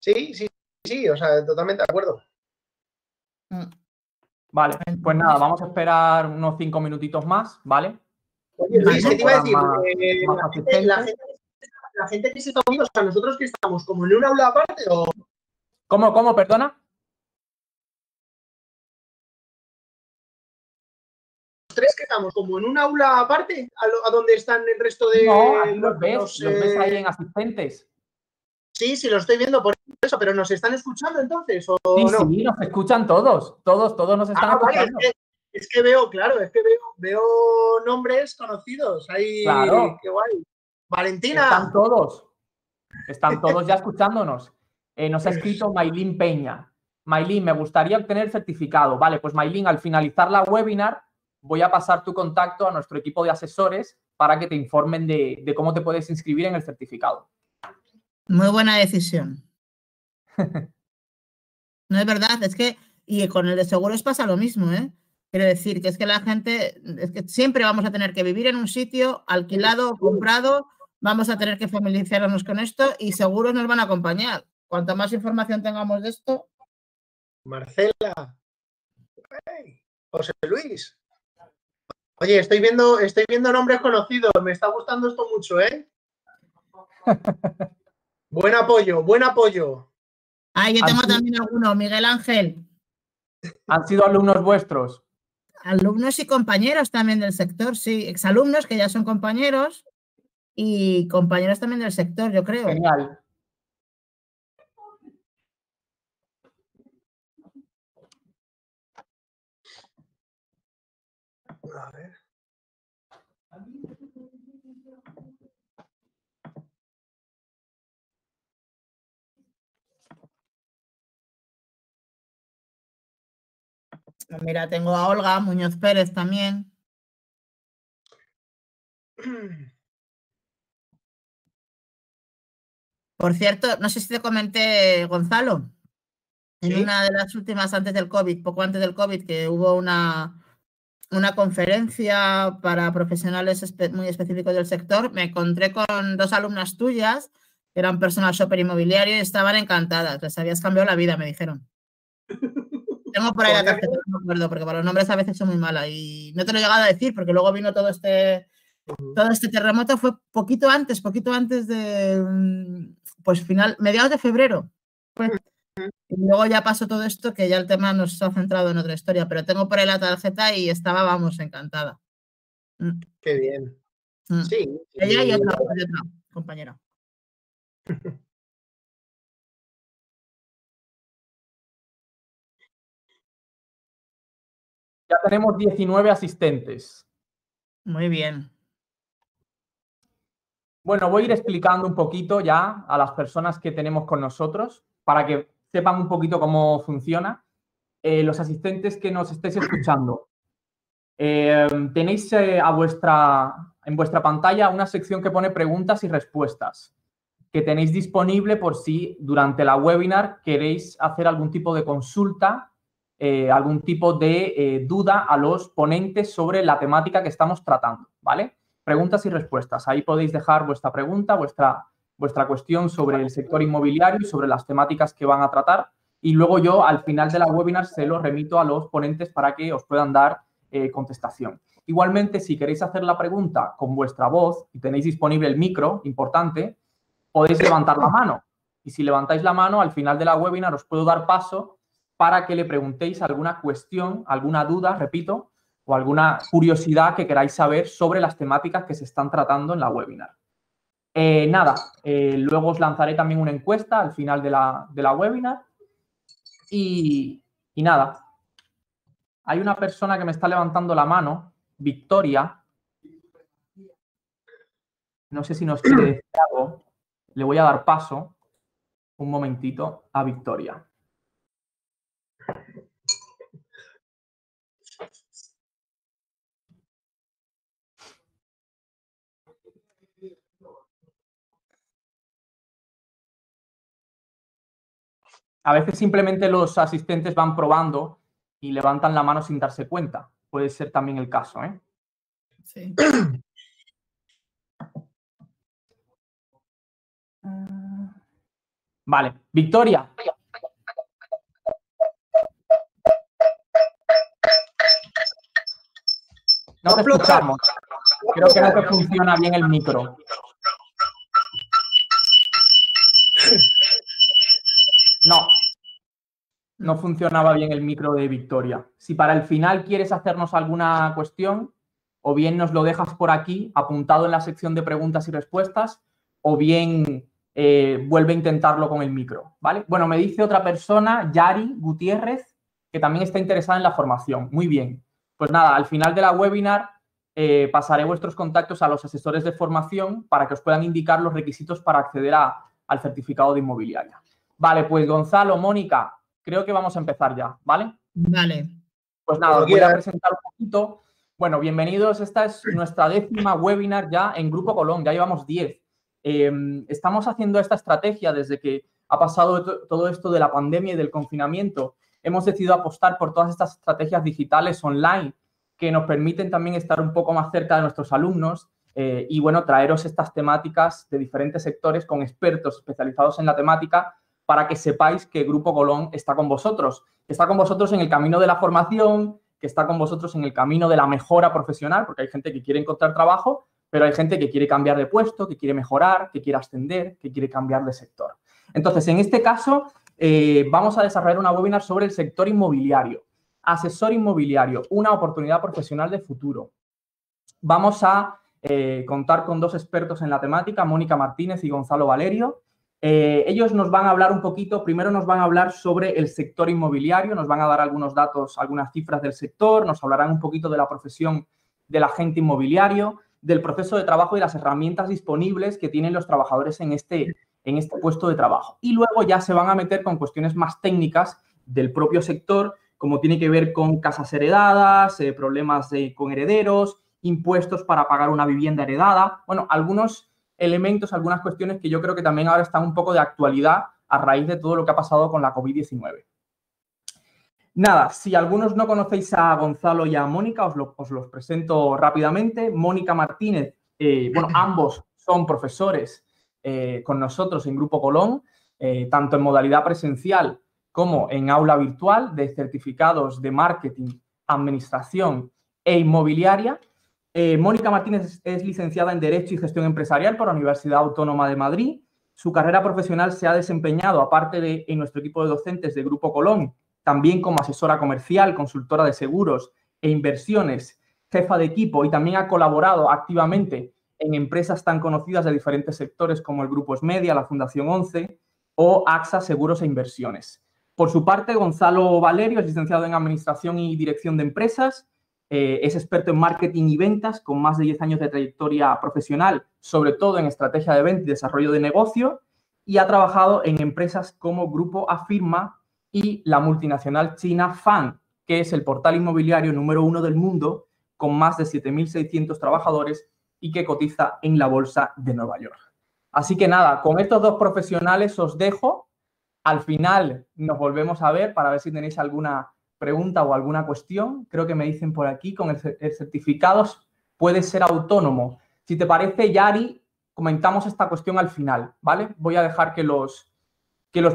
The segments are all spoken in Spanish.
Sí, sí, sí, o sea, totalmente de acuerdo. Vale, pues nada, vamos a esperar unos 5 minutitos más, ¿vale? Oye, Luis, ¿qué te iba a decir? La gente que se está uniendo, o sea, nosotros que estamos como en un aula aparte o... ¿Cómo, perdona? Tres que estamos como en un aula aparte a donde están el resto de... No, aquí los ves ahí en asistentes. Sí, sí, lo estoy viendo por eso, pero ¿nos están escuchando entonces o sí, no? Sí, nos escuchan todos nos están escuchando. Vale, es que veo, claro, veo nombres conocidos. Ahí, claro. Qué guay. Valentina. Están todos ya escuchándonos. Nos ha escrito Maylin Peña. Maylin, me gustaría obtener el certificado. Vale, pues Maylin, al finalizar la webinar, voy a pasar tu contacto a nuestro equipo de asesores para que te informen de cómo te puedes inscribir en el certificado. Muy buena decisión. No es verdad, es que, y con el de seguros pasa lo mismo, ¿eh? Quiero decir que es que la gente, es que siempre vamos a tener que vivir en un sitio alquilado o comprado, vamos a tener que familiarizarnos con esto y seguros nos van a acompañar. Cuanta más información tengamos de esto. Marcela. Hey, José Luis. Oye, estoy viendo nombres conocidos, me está gustando esto mucho, ¿eh? Buen apoyo, buen apoyo. Ah, yo tengo también alguno, Miguel Ángel. ¿Han sido alumnos vuestros? Alumnos y compañeros también del sector, sí. Exalumnos que ya son compañeros y compañeros también del sector, yo creo. Genial. A ver. Mira, tengo a Olga Muñoz Pérez también. Por cierto, no sé si te comenté, Gonzalo, en una de las últimas antes del COVID, poco antes del COVID, que hubo una conferencia para profesionales muy específicos del sector, me encontré con 2 alumnas tuyas, que eran personal shopper inmobiliario y estaban encantadas. Les habías cambiado la vida, me dijeron. Tengo por ahí la tarjeta, no me acuerdo, porque para los nombres a veces son muy malas y no te lo he llegado a decir porque luego vino todo este terremoto, fue poquito antes de, pues mediados de febrero. Y luego ya pasó todo esto, que ya el tema nos ha centrado en otra historia, pero tengo por ahí la tarjeta y estaba, vamos, encantada. Qué bien. Sí. Ella y otra compañera. Ya tenemos 19 asistentes. Muy bien. Bueno, voy a ir explicando un poquito ya a las personas que tenemos con nosotros para que sepan un poquito cómo funciona. Los asistentes que nos estéis escuchando, tenéis en vuestra pantalla una sección que pone preguntas y respuestas, que tenéis disponible por si durante la webinar queréis hacer algún tipo de consulta, algún tipo de duda a los ponentes sobre la temática que estamos tratando, ¿vale? Preguntas y respuestas. Ahí podéis dejar vuestra pregunta, vuestra cuestión sobre el sector inmobiliario y sobre las temáticas que van a tratar. Y luego yo, al final de la webinar, se lo remito a los ponentes para que os puedan dar contestación. Igualmente, si queréis hacer la pregunta con vuestra voz y tenéis disponible el micro, importante, podéis levantar la mano. Y si levantáis la mano, al final de la webinar os puedo dar paso para que le preguntéis alguna cuestión, alguna duda, repito, o alguna curiosidad que queráis saber sobre las temáticas que se están tratando en la webinar. Luego os lanzaré también una encuesta al final de la webinar. Y nada, hay una persona que me está levantando la mano, Victoria. No sé si nos quiere decir algo. Le voy a dar paso un momentito a Victoria. A veces simplemente los asistentes van probando y levantan la mano sin darse cuenta. Puede ser también el caso, ¿eh? Sí. Vale, Victoria. No te escuchamos. Creo que no te funciona bien el micro. No funcionaba bien el micro de Victoria. Si para el final quieres hacernos alguna cuestión, o bien nos lo dejas por aquí, apuntado en la sección de preguntas y respuestas, o bien vuelve a intentarlo con el micro, ¿vale? Bueno, me dice otra persona, Yari Gutiérrez, que también está interesada en la formación. Muy bien. Pues nada, al final de la webinar pasaré vuestros contactos a los asesores de formación para que os puedan indicar los requisitos para acceder al certificado de inmobiliaria. Vale, pues Gonzalo, Mónica, creo que vamos a empezar ya, ¿vale? Vale. Pues nada, os voy a presentar un poquito. Bueno, bienvenidos. Esta es nuestra 10ª webinar ya en Grupo Colón. Ya llevamos 10. Estamos haciendo esta estrategia desde que ha pasado todo esto de la pandemia y del confinamiento. Hemos decidido apostar por todas estas estrategias digitales online que nos permiten también estar un poco más cerca de nuestros alumnos y, bueno, traeros estas temáticas de diferentes sectores con expertos especializados en la temática para que sepáis que Grupo Colón está con vosotros. Está con vosotros en el camino de la formación, que está con vosotros en el camino de la mejora profesional, porque hay gente que quiere encontrar trabajo, pero hay gente que quiere cambiar de puesto, que quiere mejorar, que quiere ascender, que quiere cambiar de sector. Entonces, en este caso, vamos a desarrollar una webinar sobre el sector inmobiliario. Asesor inmobiliario, una oportunidad profesional de futuro. Vamos a contar con 2 expertos en la temática, Mónica Martínez y Gonzalo Valerio. Ellos nos van a hablar un poquito, primero nos van a hablar sobre el sector inmobiliario, nos van a dar algunos datos, algunas cifras del sector, nos hablarán un poquito de la profesión del agente inmobiliario, del proceso de trabajo y las herramientas disponibles que tienen los trabajadores en este puesto de trabajo. Y luego ya se van a meter con cuestiones más técnicas del propio sector, como tiene que ver con casas heredadas, problemas con herederos, impuestos para pagar una vivienda heredada. Bueno, algunos elementos, algunas cuestiones que yo creo que también ahora están un poco de actualidad a raíz de todo lo que ha pasado con la COVID-19. Nada, si algunos no conocéis a Gonzalo y a Mónica, os los presento rápidamente. Mónica Martínez, bueno, ambos son profesores con nosotros en Grupo Colón, tanto en modalidad presencial como en aula virtual de certificados de marketing, administración e inmobiliaria. Mónica Martínez es licenciada en Derecho y Gestión Empresarial por la Universidad Autónoma de Madrid. Su carrera profesional se ha desempeñado, aparte de en nuestro equipo de docentes de Grupo Colón, también como asesora comercial, consultora de seguros e inversiones, jefa de equipo, y también ha colaborado activamente en empresas tan conocidas de diferentes sectores como el Grupo Esmedia, la Fundación 11 o AXA Seguros e Inversiones. Por su parte, Gonzalo Valerio es licenciado en Administración y Dirección de Empresas, es experto en marketing y ventas con más de 10 años de trayectoria profesional, sobre todo en estrategia de venta y desarrollo de negocio, y ha trabajado en empresas como Grupo Afirma y la multinacional china Fan, que es el portal inmobiliario número 1 del mundo, con más de 7.600 trabajadores y que cotiza en la Bolsa de Nueva York. Así que nada, con estos 2 profesionales os dejo. Al final nos volvemos a ver para ver si tenéis alguna pregunta o alguna cuestión. Creo que me dicen por aquí, con el certificado puede ser autónomo. Si te parece, Yari, comentamos esta cuestión al final, ¿vale? Voy a dejar que los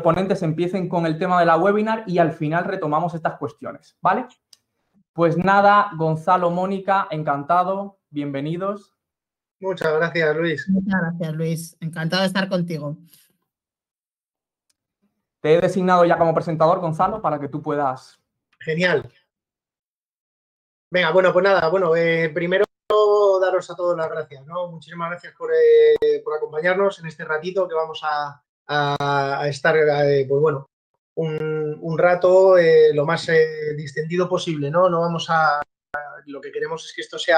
ponentes empiecen con el tema de la webinar y al final retomamos estas cuestiones, ¿vale? Pues nada, Gonzalo, Mónica, encantado, bienvenidos. Muchas gracias, Luis. Muchas gracias, Luis. Encantado de estar contigo. Te he designado ya como presentador, Gonzalo, para que tú puedas... Genial. Venga, bueno, pues nada, bueno, primero daros a todos las gracias, ¿no? Muchísimas gracias por acompañarnos en este ratito que vamos a estar, pues bueno, un rato lo más distendido posible, ¿no? No vamos a... Lo que queremos es que esto sea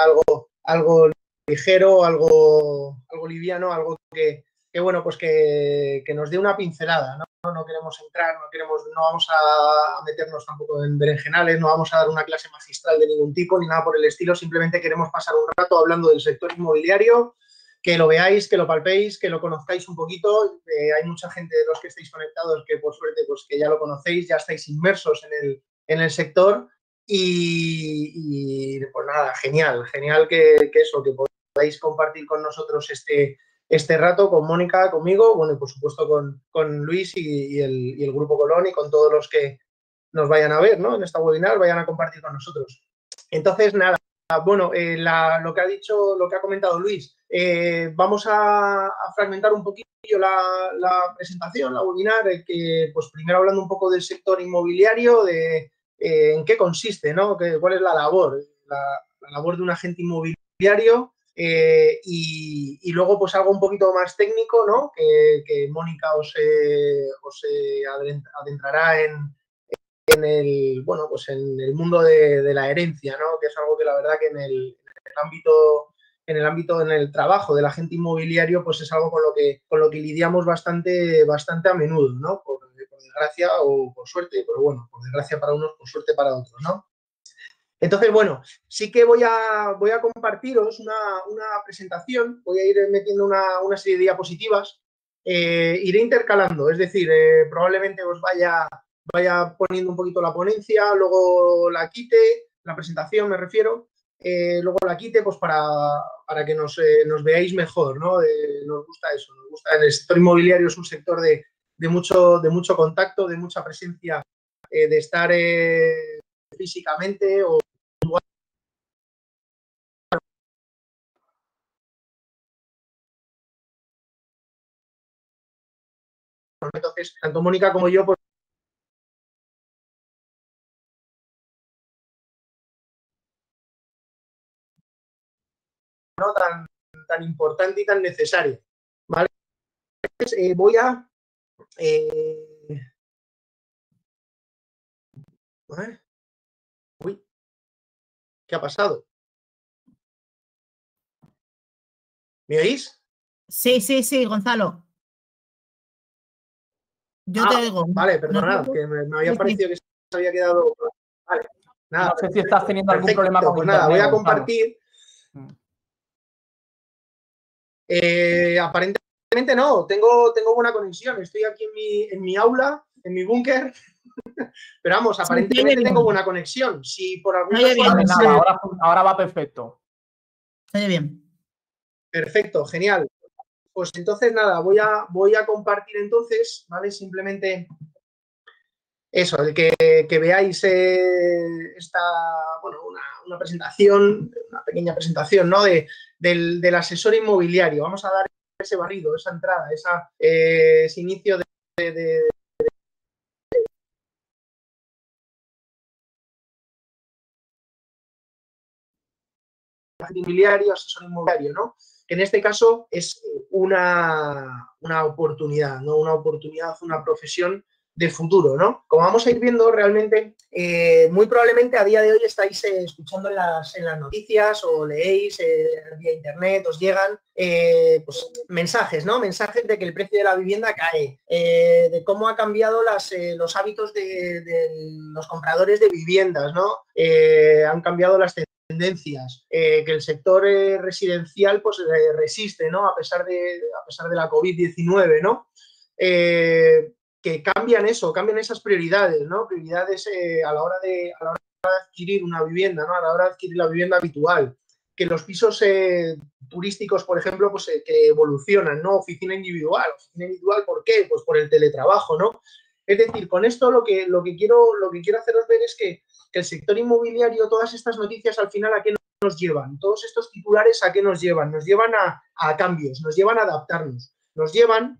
algo ligero, algo liviano, algo que bueno, pues que nos dé una pincelada, ¿no? No queremos entrar, no vamos a meternos tampoco en berenjenales, no vamos a dar una clase magistral de ningún tipo ni nada por el estilo, simplemente queremos pasar un rato hablando del sector inmobiliario, que lo veáis, que lo palpéis, que lo conozcáis un poquito. Hay mucha gente de los que estáis conectados que por suerte pues que ya lo conocéis, ya estáis inmersos en el sector y pues nada, genial que eso, que podáis compartir con nosotros este rato con Mónica, conmigo, bueno, y por supuesto con Luis y el Grupo Colón y con todos los que nos vayan a ver, ¿no? En esta webinar, vayan a compartir con nosotros. Entonces, nada, bueno, lo que ha dicho, lo que ha comentado Luis, vamos a fragmentar un poquillo la presentación, la webinar, que pues primero hablando un poco del sector inmobiliario, de en qué consiste, ¿no? Cuál es la labor, la labor de un agente inmobiliario, y luego pues algo un poquito más técnico, ¿no? Que Mónica os adentrará en el, bueno, pues en el mundo de la herencia, ¿no? Que es algo que la verdad que en el ámbito, en el trabajo del agente inmobiliario, pues es algo con lo que lidiamos bastante a menudo, ¿no? Por desgracia o por suerte, pero bueno, por desgracia para unos, por suerte para otros, ¿no? Entonces, bueno, sí que voy a compartiros una presentación, voy a ir metiendo una serie de diapositivas, iré intercalando, es decir, probablemente os vaya poniendo un poquito la ponencia, luego la quite, la presentación me refiero, luego la quite pues para que nos veáis mejor, ¿no? Nos gusta eso, nos gusta. El sector inmobiliario es un sector de mucho contacto, de mucha presencia, de estar físicamente o entonces tanto Mónica como yo pues, no tan importante y tan necesario, ¿vale? Entonces, voy a uy, ¿qué ha pasado? ¿Me oís? Sí, Gonzalo. Yo te oigo. Vale, perdonad, que me había parecido que se había quedado. Vale, nada, no sé si estás teniendo algún problema con pues internet, nada, voy a Gonzalo. compartir. Aparentemente no, tengo buena conexión. Estoy aquí en mi aula, en mi búnker. Pero vamos, aparentemente tengo buena conexión. Si por alguna Vale, nada, ahora va perfecto. Se oye bien. Perfecto, genial. Pues entonces nada, voy a compartir entonces, ¿vale? Simplemente eso, el que veáis esta, bueno, una presentación, una pequeña presentación, ¿no? Del asesor inmobiliario. Vamos a dar ese barrido, esa entrada, ese inicio de inmobiliario, asesor inmobiliario, ¿no? Que en este caso es una oportunidad, ¿no? Una oportunidad, una profesión de futuro, ¿no? Como vamos a ir viendo realmente, muy probablemente a día de hoy estáis escuchando en las noticias o leéis vía internet, os llegan pues, mensajes, ¿no? Mensajes de que el precio de la vivienda cae, de cómo ha cambiado los hábitos de los compradores de viviendas, ¿no? Han cambiado las tendencias, que el sector residencial pues resiste, ¿no? A pesar de la COVID-19, ¿no? Que cambian esas prioridades, ¿no? Prioridades a la hora de adquirir una vivienda, ¿no? A la hora de adquirir la vivienda habitual. Que los pisos turísticos, por ejemplo, pues que evolucionan, ¿no? Oficina individual, ¿por qué? Pues por el teletrabajo, ¿no? Es decir, con esto lo que quiero haceros ver es que el sector inmobiliario, todas estas noticias al final ¿a qué nos llevan? Todos estos titulares ¿a qué nos llevan? Nos llevan a cambios, nos llevan a adaptarnos, nos llevan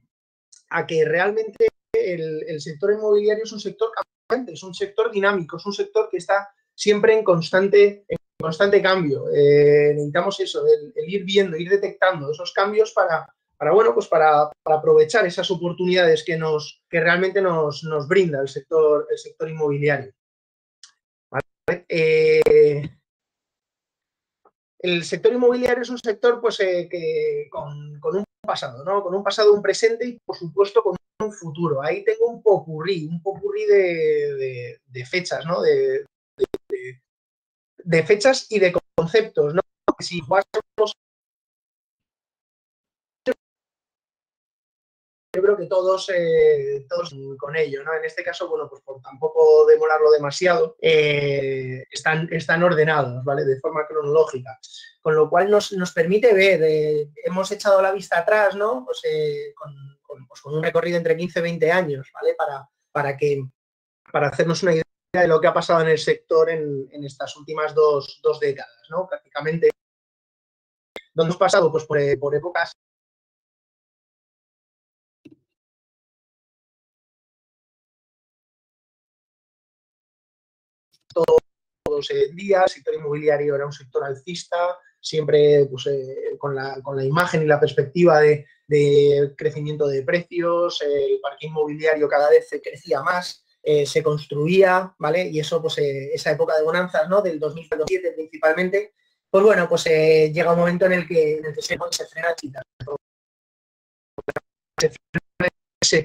a que realmente el sector inmobiliario es un sector cambiante, es un sector dinámico, es un sector que está siempre en constante cambio. Necesitamos eso, el ir viendo, ir detectando esos cambios para aprovechar esas oportunidades que realmente nos brinda el sector inmobiliario. ¿Vale? El sector inmobiliario es un sector pues, que con un pasado, ¿no? Con un pasado, un presente y, por supuesto, con un futuro. Ahí tengo un popurrí de fechas, ¿no? De fechas y de conceptos, ¿no? Si jugásemos yo creo que todos con ello, ¿no? En este caso, bueno, pues por tampoco demorarlo demasiado, están ordenados, ¿vale? De forma cronológica. Con lo cual nos permite ver, hemos echado la vista atrás, ¿no? Pues, con un recorrido entre 15 y 20 años, ¿vale? Para hacernos una idea de lo que ha pasado en el sector en estas últimas dos décadas, ¿no? Prácticamente, donde hemos pasado pues, por épocas todos en día, el sector inmobiliario era un sector alcista, siempre pues, con la imagen y la perspectiva de crecimiento de precios, el parque inmobiliario cada vez crecía más, se construía, ¿vale? Y eso, pues esa época de bonanzas, ¿no? Del 2007 principalmente, pues bueno, pues llega un momento en el que se frena chitas.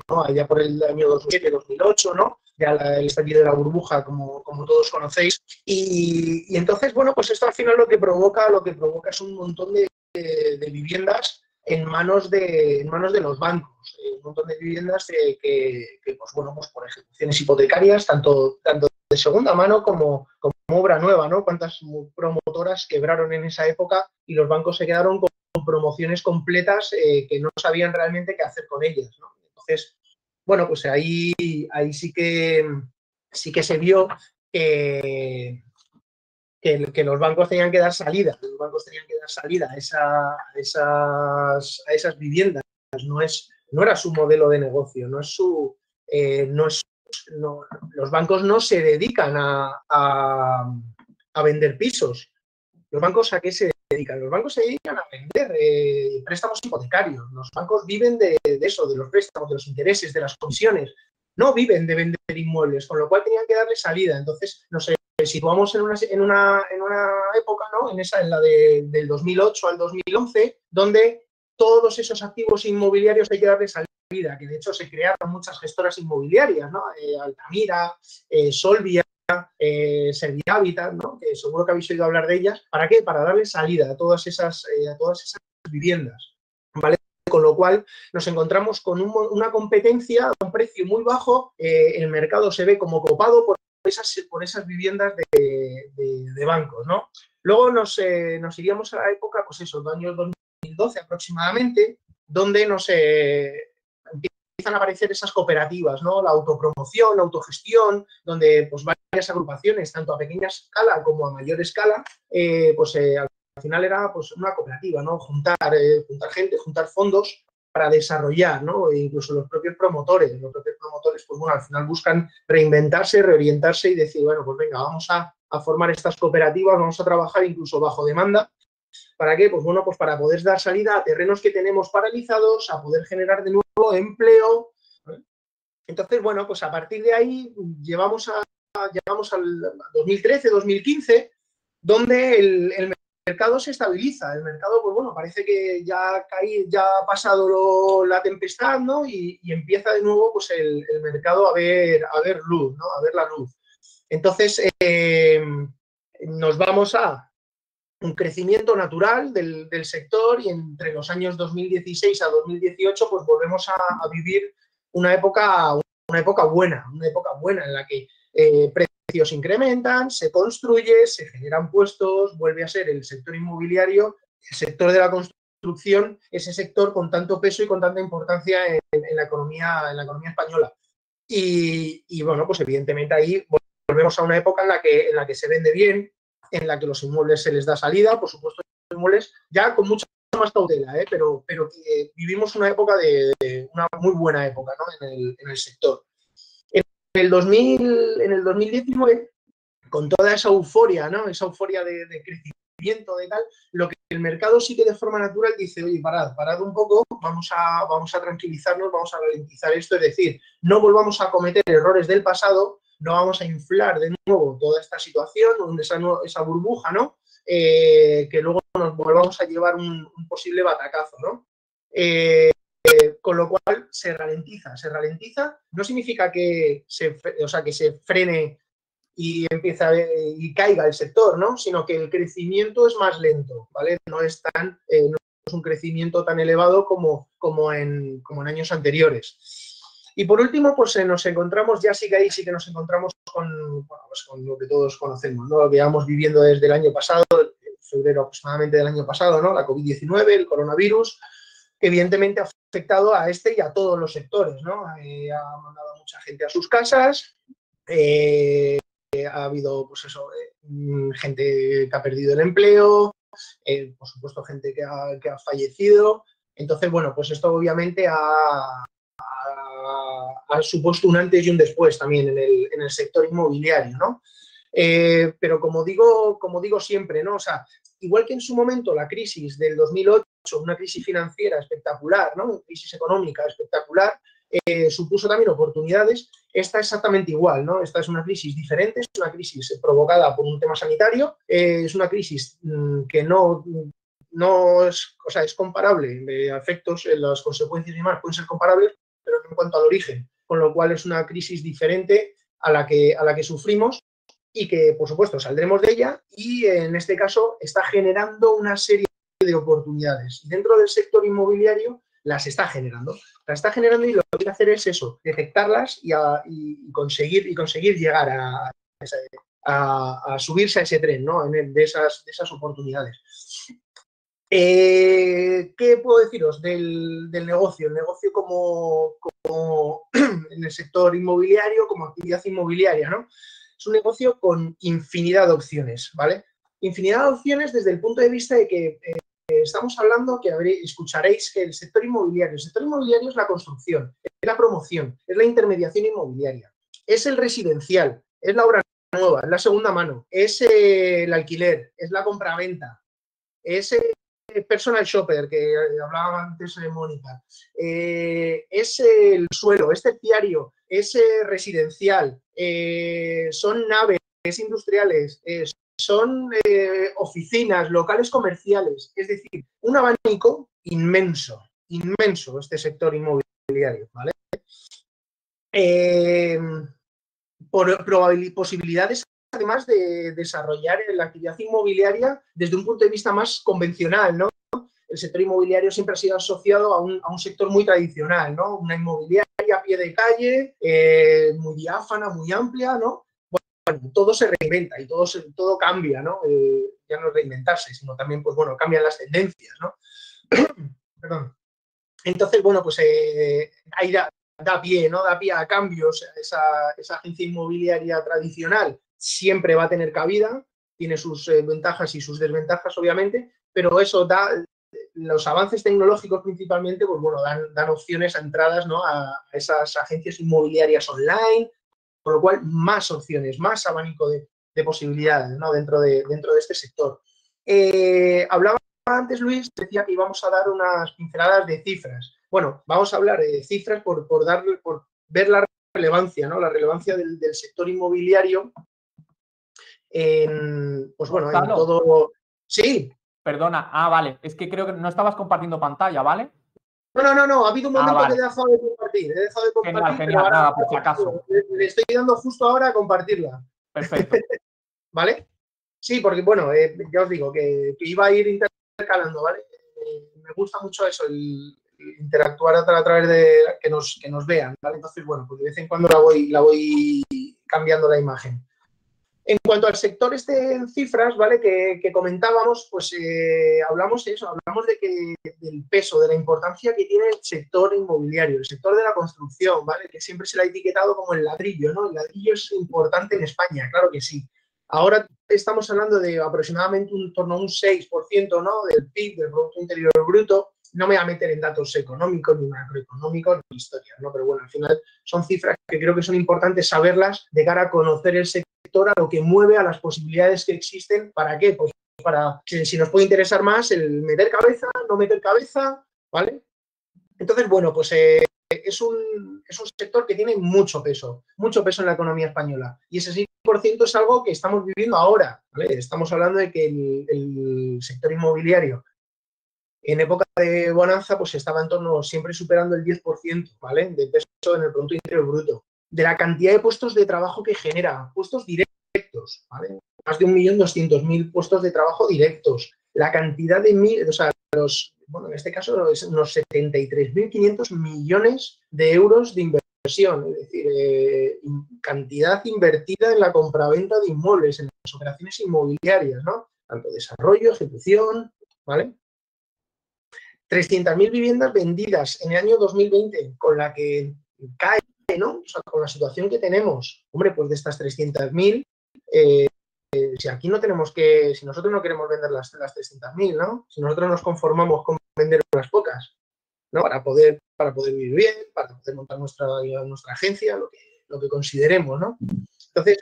¿No? Allá por el año 2007, 2008, ¿no? Ya el estallido de la burbuja, como todos conocéis. Y entonces, bueno, pues esto al final lo que provoca es un montón de viviendas en manos de los bancos. Un montón de viviendas que pues bueno, pues por ejecuciones hipotecarias, tanto de segunda mano como obra nueva, ¿no? Cuántas promotoras quebraron en esa época y los bancos se quedaron con promociones completas que no sabían realmente qué hacer con ellas, ¿no? Entonces, bueno, pues ahí sí que se vio que los bancos tenían que dar salida. Los bancos tenían que dar salida a esas viviendas. No era su modelo de negocio, los bancos no se dedican a vender pisos. ¿Los bancos a qué se dedican? Los bancos se dedican a vender préstamos hipotecarios. Los bancos viven de eso, de los préstamos, de los intereses, de las comisiones. No viven de vender inmuebles, con lo cual tenían que darle salida. Entonces, nos situamos en una época, ¿no? En la del 2008 al 2011, donde todos esos activos inmobiliarios hay que darle salida, que de hecho se crearon muchas gestoras inmobiliarias, ¿no? Altamira, Solvia, Servihabitat, ¿no? Que seguro que habéis oído hablar de ellas. ¿Para qué? Para darle salida a todas esas viviendas, ¿vale? Con lo cual nos encontramos con una competencia a un precio muy bajo. El mercado se ve como copado por esas viviendas de bancos, ¿no? Luego nos iríamos a la época, pues eso, los años 2012 aproximadamente, donde empiezan a aparecer esas cooperativas, ¿no? La autopromoción, la autogestión, donde pues varias agrupaciones, tanto a pequeña escala como a mayor escala, al final era pues una cooperativa, ¿no? Juntar gente, juntar fondos para desarrollar, ¿no? E incluso los propios promotores, pues bueno, al final buscan reinventarse, reorientarse y decir, bueno, pues venga, vamos a formar estas cooperativas, vamos a trabajar incluso bajo demanda. ¿Para qué? Pues bueno, pues para poder dar salida a terrenos que tenemos paralizados, a poder generar de nuevo empleo. Entonces, bueno, pues a partir de ahí llegamos al 2013, 2015, donde el mercado se estabiliza. El mercado, pues bueno, parece que ya ha pasado la tempestad, ¿no? Y empieza de nuevo pues el mercado a ver luz, ¿no? A ver la luz. Entonces, nos vamos a un crecimiento natural del sector y entre los años 2016 a 2018 pues volvemos a vivir una época buena en la que precios incrementan, se construye, se generan puestos, vuelve a ser el sector inmobiliario, el sector de la construcción, ese sector con tanto peso y con tanta importancia en la economía española. Y bueno, pues evidentemente ahí volvemos a una época en la que se vende bien, en la que los inmuebles se les da salida, por supuesto, los inmuebles ya con mucha más cautela, pero vivimos una época una muy buena época, ¿no? en el sector. En el 2019, con toda esa euforia, ¿no? Esa euforia de crecimiento, de tal, lo que el mercado sí que de forma natural dice, oye, parad un poco, vamos a tranquilizarnos, vamos a ralentizar esto, es decir, no volvamos a cometer errores del pasado, no vamos a inflar de nuevo toda esta situación, esa burbuja, ¿no? Que luego nos volvamos a llevar un posible batacazo, ¿no? Con lo cual se ralentiza. No significa que se frene y caiga el sector, ¿no? Sino que el crecimiento es más lento, ¿vale? No es un crecimiento tan elevado como en años anteriores. Y por último, pues nos encontramos, ya sí que ahí sí que nos encontramos con lo que todos conocemos, ¿no? Lo que llevamos viviendo desde el año pasado, febrero aproximadamente del año pasado, ¿no? La COVID-19, el coronavirus, que evidentemente ha afectado a este y a todos los sectores, ¿no? Ha mandado a mucha gente a sus casas, ha habido, pues eso, gente que ha perdido el empleo, por supuesto, gente que ha fallecido. Entonces, bueno, pues esto obviamente ha supuesto un antes y un después también en el sector inmobiliario, ¿no? Pero como digo siempre, ¿no? O sea, igual que en su momento la crisis del 2008, una crisis financiera espectacular, ¿no? Una crisis económica espectacular, supuso también oportunidades, esta es exactamente igual, ¿no? Esta es una crisis diferente, es una crisis provocada por un tema sanitario, es una crisis que no es, o sea, es comparable, de efectos, las consecuencias y demás pueden ser comparables, pero no en cuanto al origen, con lo cual es una crisis diferente a la que sufrimos y que, por supuesto, saldremos de ella y, en este caso, está generando una serie de oportunidades. Dentro del sector inmobiliario las está generando. Las está generando y lo que hay que hacer es eso, detectarlas y conseguir llegar a subirse a ese tren, ¿no? De esas oportunidades. ¿Qué puedo deciros del negocio? El negocio como en el sector inmobiliario, como actividad inmobiliaria, ¿no? Es un negocio con infinidad de opciones, ¿vale? Infinidad de opciones desde el punto de vista de que estamos hablando, que escucharéis que el sector inmobiliario es la construcción, es la promoción, es la intermediación inmobiliaria, es el residencial, es la obra nueva, es la segunda mano, es el alquiler, es la compraventa, es personal shopper, que hablaba antes Mónica, es el suelo, es terciario, es residencial, son naves industriales, son oficinas, locales comerciales, es decir, un abanico inmenso este sector inmobiliario, ¿vale? Posibilidades además de desarrollar la actividad inmobiliaria desde un punto de vista más convencional, ¿no? El sector inmobiliario siempre ha sido asociado a un sector muy tradicional, ¿no? Una inmobiliaria a pie de calle, muy diáfana, muy amplia, ¿no? Bueno, todo se reinventa y todo cambia, ¿no? Ya no es reinventarse, sino también, pues bueno, cambian las tendencias, ¿no? Perdón. Entonces, bueno, pues ahí da pie, ¿no? Da pie a cambios. Esa agencia inmobiliaria tradicional siempre va a tener cabida, tiene sus ventajas y sus desventajas, obviamente, pero eso los avances tecnológicos principalmente, pues bueno, dan opciones a entradas, ¿no? A esas agencias inmobiliarias online, con lo cual más opciones, más abanico de posibilidades, ¿no? dentro de este sector. Hablaba antes, Luis, decía que íbamos a dar unas pinceladas de cifras. Bueno, vamos a hablar de cifras por ver la relevancia, ¿no? La relevancia del sector inmobiliario pues bueno, en todo. Sí. Perdona, vale, es que creo que no estabas compartiendo pantalla, ¿vale? No, ha habido un momento vale. que he dejado de compartir. Genial, pero ahora, nada, por si acaso. Le estoy dando justo ahora a compartirla. Perfecto. ¿Vale? Sí, porque bueno, ya os digo que iba a ir intercalando, ¿vale? Me gusta mucho eso, el interactuar a través de que nos vean, ¿vale? Entonces, bueno, pues de vez en cuando la voy cambiando la imagen. En cuanto al sector en cifras, ¿vale? Que comentábamos, pues hablamos del peso, de la importancia que tiene el sector inmobiliario, el sector de la construcción, ¿vale? Que siempre se le ha etiquetado como el ladrillo, ¿no? El ladrillo es importante en España, claro que sí. Ahora estamos hablando de aproximadamente en torno a un 6%, ¿no? Del PIB, del Producto Interior Bruto. No me voy a meter en datos económicos, ni macroeconómicos, ni historias, ¿no? Pero bueno, al final son cifras que creo que son importantes saberlas de cara a conocer el sector, a lo que mueve, a las posibilidades que existen. ¿Para qué? Pues para, si nos puede interesar más, el meter cabeza, no meter cabeza, ¿vale? Entonces, bueno, pues es un sector que tiene mucho peso en la economía española. Y ese 6% es algo que estamos viviendo ahora, ¿vale? Estamos hablando de que el sector inmobiliario en época de bonanza pues estaba en torno, siempre superando el 10%, ¿vale? De peso en el Producto Interior Bruto. De la cantidad de puestos de trabajo que genera, puestos directos, ¿vale? Más de 1.200.000 puestos de trabajo directos. La cantidad de bueno, en este caso, es unos 73.500 millones de euros de inversión, es decir, cantidad invertida en la compraventa de inmuebles, en las operaciones inmobiliarias, ¿no? Tanto desarrollo, ejecución, ¿vale? 300.000 viviendas vendidas en el año 2020, con la que cae, ¿no? O sea, con la situación que tenemos. Hombre, pues de estas 300.000, si aquí no tenemos que, si nosotros no queremos vender las 300.000, ¿no? Si nosotros nos conformamos con vender unas pocas, ¿no? Para poder vivir bien, para poder montar nuestra agencia, lo que consideremos, ¿no? Entonces,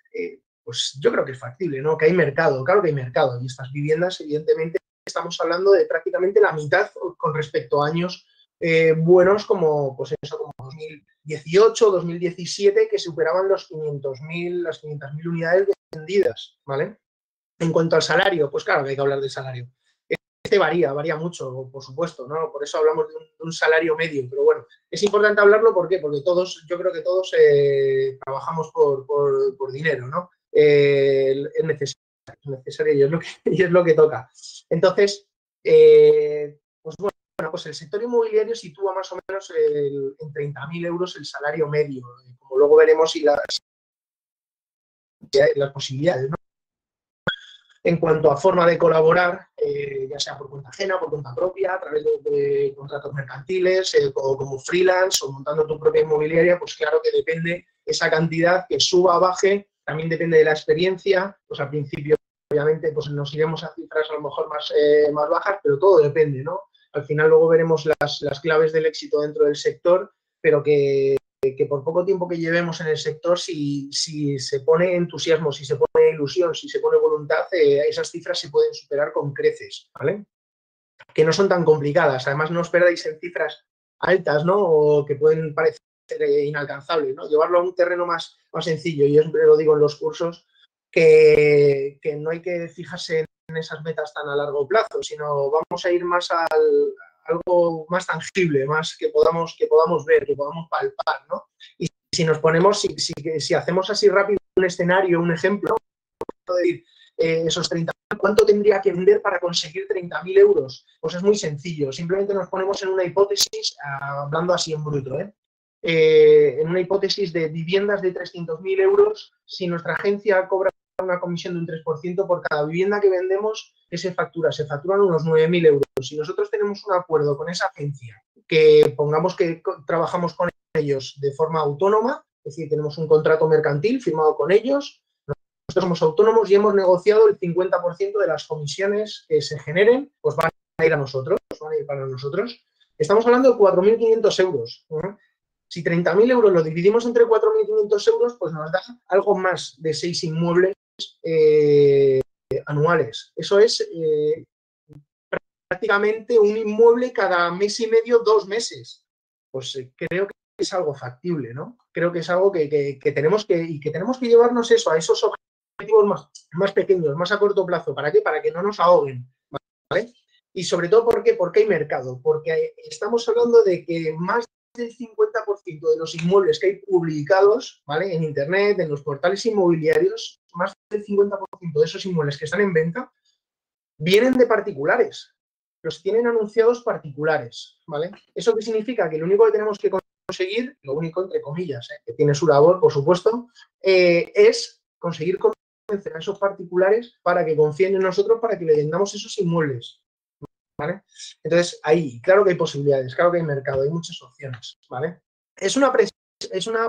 pues yo creo que es factible, ¿no? Que hay mercado, claro que hay mercado. Y estas viviendas, evidentemente, estamos hablando de prácticamente la mitad con respecto a años buenos como, pues eso, como 2018, 2017, que superaban las 500.000 unidades vendidas, ¿vale? En cuanto al salario, pues claro que hay que hablar del salario. Este varía mucho, por supuesto, ¿no? Por eso hablamos de un salario medio, pero bueno, es importante hablarlo, ¿por qué? Porque yo creo que todos trabajamos por dinero, ¿no? Es necesario y es lo que toca. Entonces, pues bueno, pues el sector inmobiliario sitúa más o menos en 30.000 euros el salario medio, como luego veremos y las posibilidades, ¿no? En cuanto a forma de colaborar, ya sea por cuenta ajena, por cuenta propia, a través de contratos mercantiles, o como freelance, o montando tu propia inmobiliaria, pues claro que depende esa cantidad, que suba o baje, también depende de la experiencia, pues al principio, obviamente, pues nos iremos a cifras a lo mejor más bajas, pero todo depende, ¿no? Al final luego veremos las claves del éxito dentro del sector, pero que por poco tiempo que llevemos en el sector, si se pone entusiasmo, si se pone ilusión, si se pone voluntad, esas cifras se pueden superar con creces, ¿vale? Que no son tan complicadas. Además, no os perdáis en cifras altas, ¿no? O que pueden parecer inalcanzables, ¿no? Llevarlo a un terreno más sencillo. Yo siempre lo digo en los cursos, que no hay que fijarse en esas metas tan a largo plazo, sino vamos a ir más algo más tangible, más que podamos ver, que podamos palpar, ¿no? Y si nos ponemos, si hacemos así rápido un escenario, un ejemplo, de decir, esos 30.000, ¿cuánto tendría que vender para conseguir 30.000 euros? Pues es muy sencillo, simplemente nos ponemos en una hipótesis, hablando así en bruto, en una hipótesis de viviendas de 300.000 euros, si nuestra agencia cobra una comisión de un 3% por cada vivienda que vendemos, ¿qué se factura? Se facturan unos 9.000 euros. Si nosotros tenemos un acuerdo con esa agencia, que pongamos que trabajamos con ellos de forma autónoma, es decir, tenemos un contrato mercantil firmado con ellos, nosotros somos autónomos y hemos negociado el 50% de las comisiones que se generen, pues van a ir a nosotros, van a ir para nosotros. Estamos hablando de 4.500 euros. Si 30.000 euros lo dividimos entre 4.500 euros, pues nos da algo más de 6 inmuebles anuales. Eso es prácticamente un inmueble cada mes y medio, 2 meses. Pues creo que es algo factible, ¿no? Creo que es algo que tenemos que llevarnos eso, a esos objetivos más pequeños, más a corto plazo. ¿Para qué? Para que no nos ahoguen, ¿vale? Y sobre todo, ¿por qué? Porque hay mercado. Porque estamos hablando de que más del 50% de los inmuebles que hay publicados, ¿vale?, en Internet, en los portales inmobiliarios, más del 50% de esos inmuebles que están en venta vienen de particulares. Los tienen anunciados particulares, ¿vale? ¿Eso qué significa? Que lo único que tenemos que conseguir, lo único entre comillas, que tiene su labor, por supuesto, es conseguir convencer a esos particulares para que confíen en nosotros, para que le vendamos esos inmuebles, ¿vale? Entonces, ahí, claro que hay posibilidades, claro que hay mercado, hay muchas opciones, ¿vale? Es una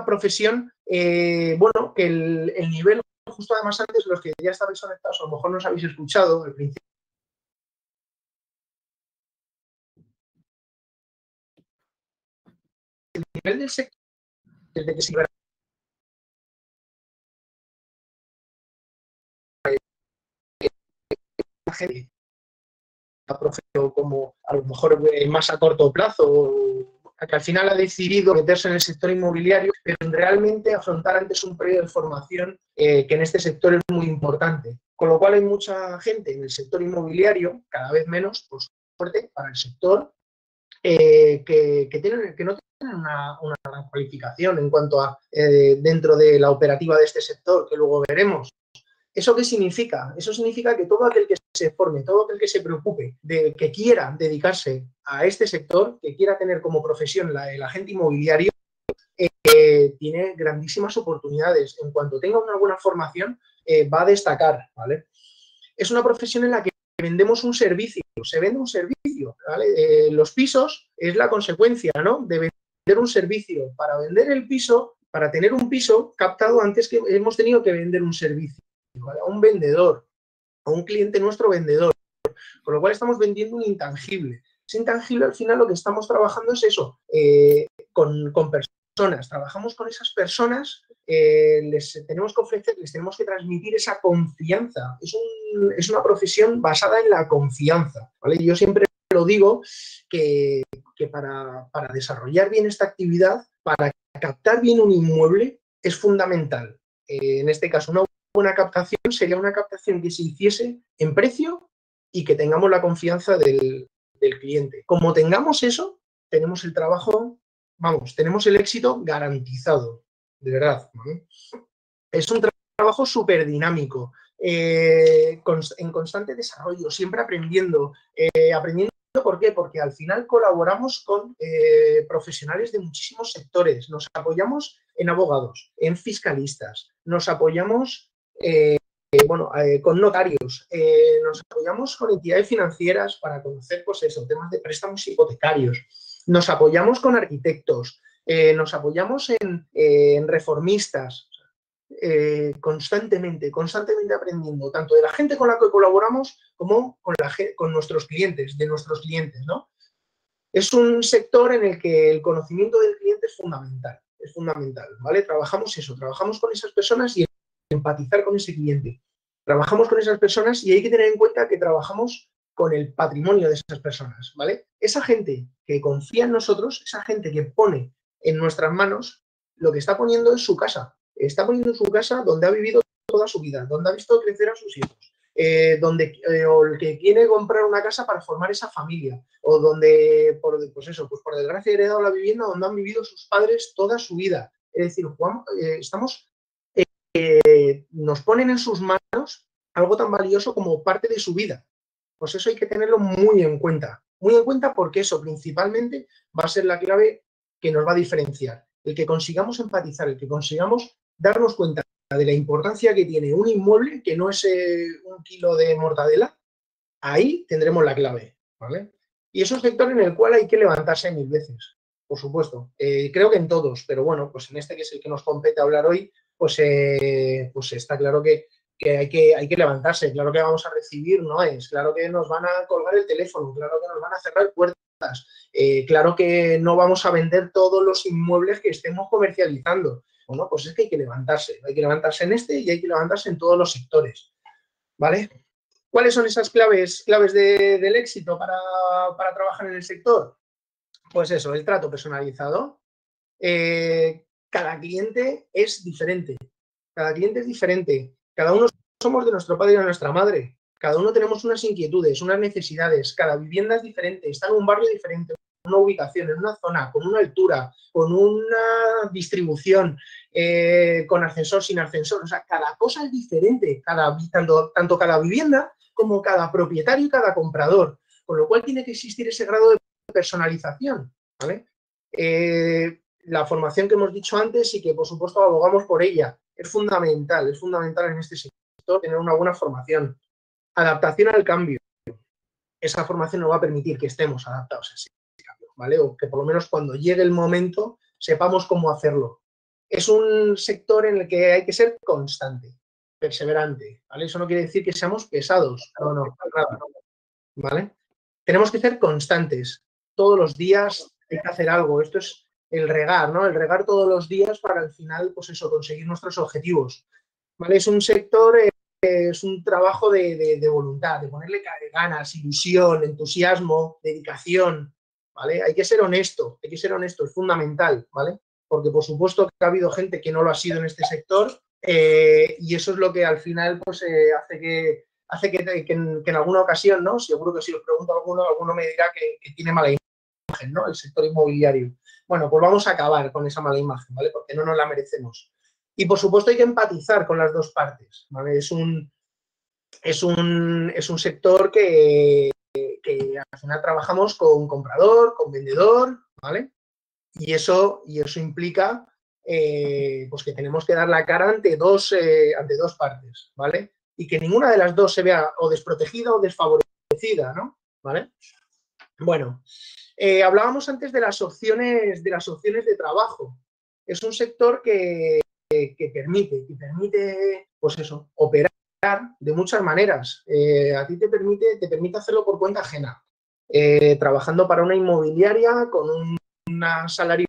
profesión, bueno, que el nivel, justo además antes, los que ya estabais conectados, a lo mejor no os habéis escuchado al principio. El nivel del sector, desde que se como a lo mejor más a corto plazo, que al final ha decidido meterse en el sector inmobiliario, pero realmente afrontar antes un periodo de formación que en este sector es muy importante. Con lo cual hay mucha gente en el sector inmobiliario, cada vez menos, por suerte, para el sector, que no tienen una gran cualificación en cuanto a dentro de la operativa de este sector, que luego veremos. ¿Eso qué significa? Eso significa que todo aquel que se forme, todo aquel que se preocupe, que quiera dedicarse a este sector, que quiera tener como profesión el agente inmobiliario, tiene grandísimas oportunidades. En cuanto tenga una buena formación, va a destacar, ¿vale? Es una profesión en la que vendemos un servicio, se vende un servicio, ¿vale? Los pisos es la consecuencia, ¿no?, de vender un servicio. Para vender el piso, para tener un piso captado, antes que hemos tenido que vender un servicio, ¿vale?, a un vendedor, a un cliente nuestro vendedor, con lo cual estamos vendiendo un intangible. Ese intangible, al final, lo que estamos trabajando es eso, con personas. Trabajamos con esas personas, les tenemos que ofrecer, les tenemos que transmitir esa confianza. Es una profesión basada en la confianza, ¿vale? Yo siempre lo digo que para desarrollar bien esta actividad, para captar bien un inmueble, es fundamental. En este caso, una buena captación sería una captación que se hiciese en precio y que tengamos la confianza del cliente. Como tengamos eso, tenemos el trabajo, vamos, tenemos el éxito garantizado, de verdad, ¿vale? Es un trabajo súper dinámico, en constante desarrollo, siempre aprendiendo. ¿Por qué? Porque al final colaboramos con profesionales de muchísimos sectores. Nos apoyamos en abogados, en fiscalistas, nos apoyamos con notarios, nos apoyamos con entidades financieras para conocer, pues eso, temas de préstamos hipotecarios, nos apoyamos con arquitectos, nos apoyamos en reformistas, constantemente aprendiendo, tanto de la gente con la que colaboramos como con nuestros clientes, de nuestros clientes, ¿no? Es un sector en el que el conocimiento del cliente es fundamental, ¿vale? Trabajamos con esas personas y empatizar con ese cliente. Trabajamos con esas personas y hay que tener en cuenta que trabajamos con el patrimonio de esas personas, ¿vale? Esa gente que confía en nosotros, esa gente que pone en nuestras manos, lo que está poniendo es su casa. Está poniendo en su casa donde ha vivido toda su vida, donde ha visto crecer a sus hijos, o el que quiere comprar una casa para formar esa familia, o donde, por desgracia, ha heredado la vivienda donde han vivido sus padres toda su vida. Es decir, nos ponen en sus manos algo tan valioso como parte de su vida. Pues eso hay que tenerlo muy en cuenta porque eso principalmente va a ser la clave que nos va a diferenciar. El que consigamos empatizar, el que consigamos darnos cuenta de la importancia que tiene un inmueble, que no es un kilo de mortadela, ahí tendremos la clave, ¿vale? Y es un sector en el cual hay que levantarse 1000 veces, por supuesto. Creo que en todos, pero bueno, pues en este que es el que nos compete hablar hoy, pues está claro que hay que levantarse. Claro que vamos a recibir noes, claro que nos van a colgar el teléfono, claro que nos van a cerrar puertas, claro que no vamos a vender todos los inmuebles que estemos comercializando. Bueno, pues es que hay que levantarse en este y hay que levantarse en todos los sectores, ¿vale? ¿Cuáles son esas claves del éxito para trabajar en el sector? Pues eso, el trato personalizado. Cada cliente es diferente. Cada uno somos de nuestro padre y de nuestra madre. Cada uno tenemos unas inquietudes, unas necesidades. Cada vivienda es diferente, está en un barrio diferente, en una ubicación, en una zona, con una altura, con una distribución, con ascensor, sin ascensor. O sea, cada cosa es diferente, tanto cada vivienda como cada propietario y cada comprador. Con lo cual tiene que existir ese grado de personalización, ¿vale? La formación que hemos dicho antes y que, por supuesto, abogamos por ella. Es fundamental en este sector tener una buena formación. Adaptación al cambio. Esa formación nos va a permitir que estemos adaptados a ese cambio, ¿vale? O que por lo menos cuando llegue el momento sepamos cómo hacerlo. Es un sector en el que hay que ser constante, perseverante, ¿vale? Eso no quiere decir que seamos pesados, no, ¿vale? Tenemos que ser constantes. Todos los días hay que hacer algo. Esto es el regar, ¿no? El regar todos los días para al final, pues eso, conseguir nuestros objetivos, ¿vale? Es un sector, es un trabajo de voluntad, de ponerle ganas, ilusión, entusiasmo, dedicación, ¿vale? Hay que ser honesto, es fundamental, ¿vale? Porque por supuesto que ha habido gente que no lo ha sido en este sector y eso es lo que al final pues hace que en alguna ocasión, ¿no? Seguro que si os pregunto a alguno me dirá que tiene mala imagen, ¿no? El sector inmobiliario. Bueno, pues vamos a acabar con esa mala imagen, ¿vale? Porque no nos la merecemos. Y por supuesto hay que empatizar con las dos partes, ¿vale? Es un sector que al final trabajamos con comprador, con vendedor, ¿vale? Y eso implica pues que tenemos que dar la cara ante dos partes, ¿vale? Y que ninguna de las dos se vea o desprotegida o desfavorecida, ¿no? ¿Vale? Bueno, hablábamos antes de las opciones de trabajo. Es un sector que permite, pues eso, operar de muchas maneras. A ti te permite hacerlo por cuenta ajena, trabajando para una inmobiliaria con un salario.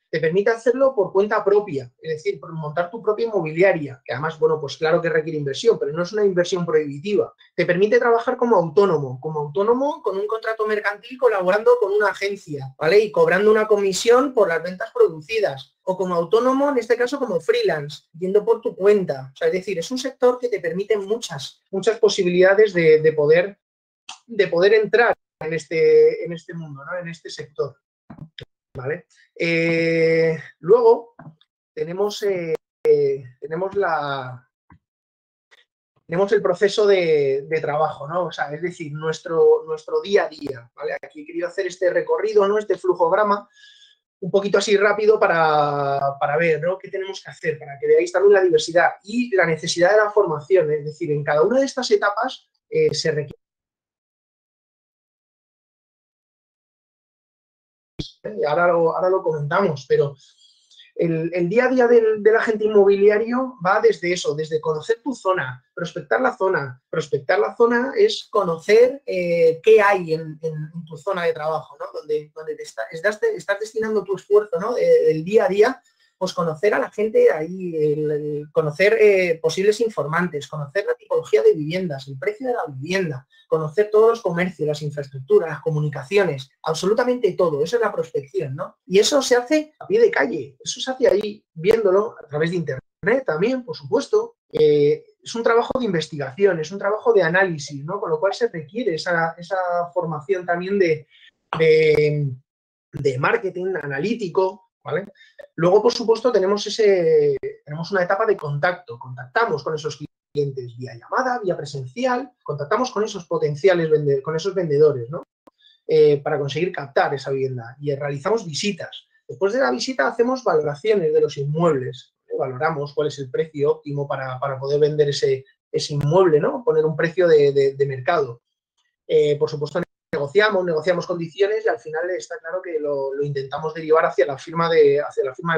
Te permite hacerlo por cuenta propia, es decir, por montar tu propia inmobiliaria, que además, bueno, pues claro que requiere inversión, pero no es una inversión prohibitiva. Te permite trabajar como autónomo con un contrato mercantil colaborando con una agencia, ¿vale? Y cobrando una comisión por las ventas producidas. O como autónomo, en este caso como freelance, yendo por tu cuenta. O sea, es decir, es un sector que te permite muchas posibilidades de poder entrar en este mundo, ¿no? En este sector. ¿Vale? Luego tenemos el proceso de trabajo, ¿no? O sea, es decir, nuestro día a día, ¿vale? Aquí he querido hacer este recorrido, ¿no? Este flujograma, un poquito así rápido para ver, ¿no? Qué tenemos que hacer, para que veáis también la diversidad y la necesidad de la formación. Es decir, en cada una de estas etapas se requiere. Ahora lo comentamos, pero el día a día del agente inmobiliario va desde eso, desde conocer tu zona, prospectar la zona. Prospectar la zona es conocer qué hay en tu zona de trabajo, ¿no? Donde estás destinando tu esfuerzo, ¿no? Del día a día, pues conocer a la gente ahí, conocer posibles informantes, conocer la tipología de viviendas, el precio de la vivienda, conocer todos los comercios, las infraestructuras, las comunicaciones, absolutamente todo. Eso es la prospección, ¿no? Y eso se hace a pie de calle, eso se hace ahí, viéndolo a través de internet también, por supuesto. Es un trabajo de investigación, es un trabajo de análisis, ¿no? Con lo cual se requiere esa formación también de marketing analítico, ¿vale? Luego, por supuesto, tenemos una etapa de contacto. Contactamos con esos clientes vía llamada, vía presencial, contactamos con esos potenciales vendedores, ¿no? Para conseguir captar esa vivienda y realizamos visitas. Después de la visita hacemos valoraciones de los inmuebles, valoramos cuál es el precio óptimo para poder vender ese inmueble, ¿no? Poner un precio de mercado. Por supuesto, negociamos condiciones y al final está claro que lo intentamos derivar hacia la firma de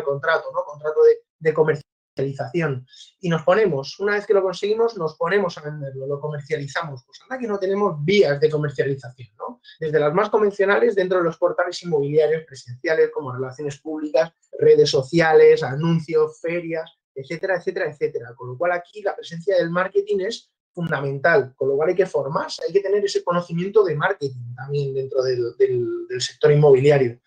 contrato, ¿no? Contrato de comercialización. Y una vez que lo conseguimos, nos ponemos a venderlo, lo comercializamos. Pues anda que no tenemos vías de comercialización, ¿no? Desde las más convencionales dentro de los portales inmobiliarios presenciales, como relaciones públicas, redes sociales, anuncios, ferias, etcétera, etcétera, etcétera. Con lo cual aquí la presencia del marketing es fundamental, con lo cual hay que formarse, hay que tener ese conocimiento de marketing también dentro del sector inmobiliario.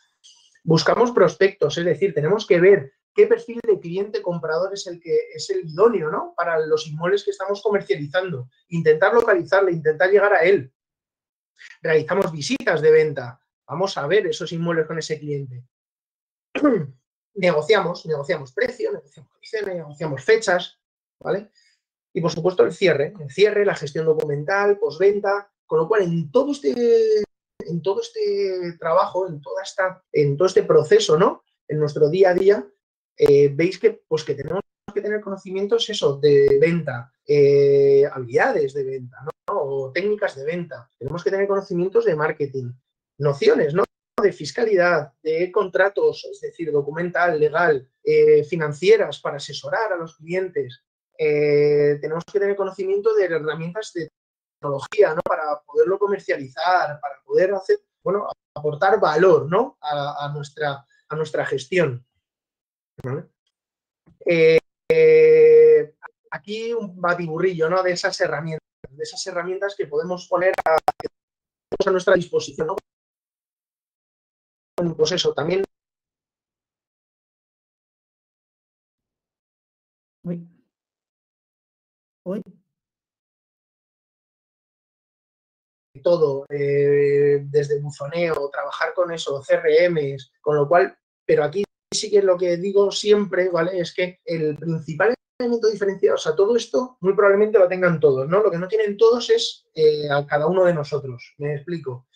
Buscamos prospectos, es decir, tenemos que ver qué perfil de cliente comprador es el idóneo, ¿no? Para los inmuebles que estamos comercializando, intentar localizarle, intentar llegar a él. Realizamos visitas de venta, vamos a ver esos inmuebles con ese cliente. Negociamos precio, negociamos condiciones, negociamos fechas, ¿vale? Y, por supuesto, el cierre, la gestión documental, postventa, con lo cual en todo este trabajo, en todo este proceso, ¿no? En nuestro día a día, veis que tenemos que tener conocimientos de venta, habilidades de venta, ¿no? O técnicas de venta. Tenemos que tener conocimientos de marketing, nociones, ¿no? De fiscalidad, de contratos, es decir, documental, legal, financieras para asesorar a los clientes. Tenemos que tener conocimiento de herramientas de tecnología, ¿no? Para poderlo comercializar, para poder aportar valor, ¿no? a nuestra gestión, ¿vale? Aquí un batiburrillo, ¿no? De esas herramientas que podemos poner a nuestra disposición, ¿no? Pues eso, también. Uy. Todo, desde buzoneo, trabajar con eso, CRMs, con lo cual, pero aquí sí que lo que digo siempre, ¿vale? Es que el principal elemento diferenciador, o sea, todo esto muy probablemente lo tengan todos, ¿no? Lo que no tienen todos es a cada uno de nosotros, me explico.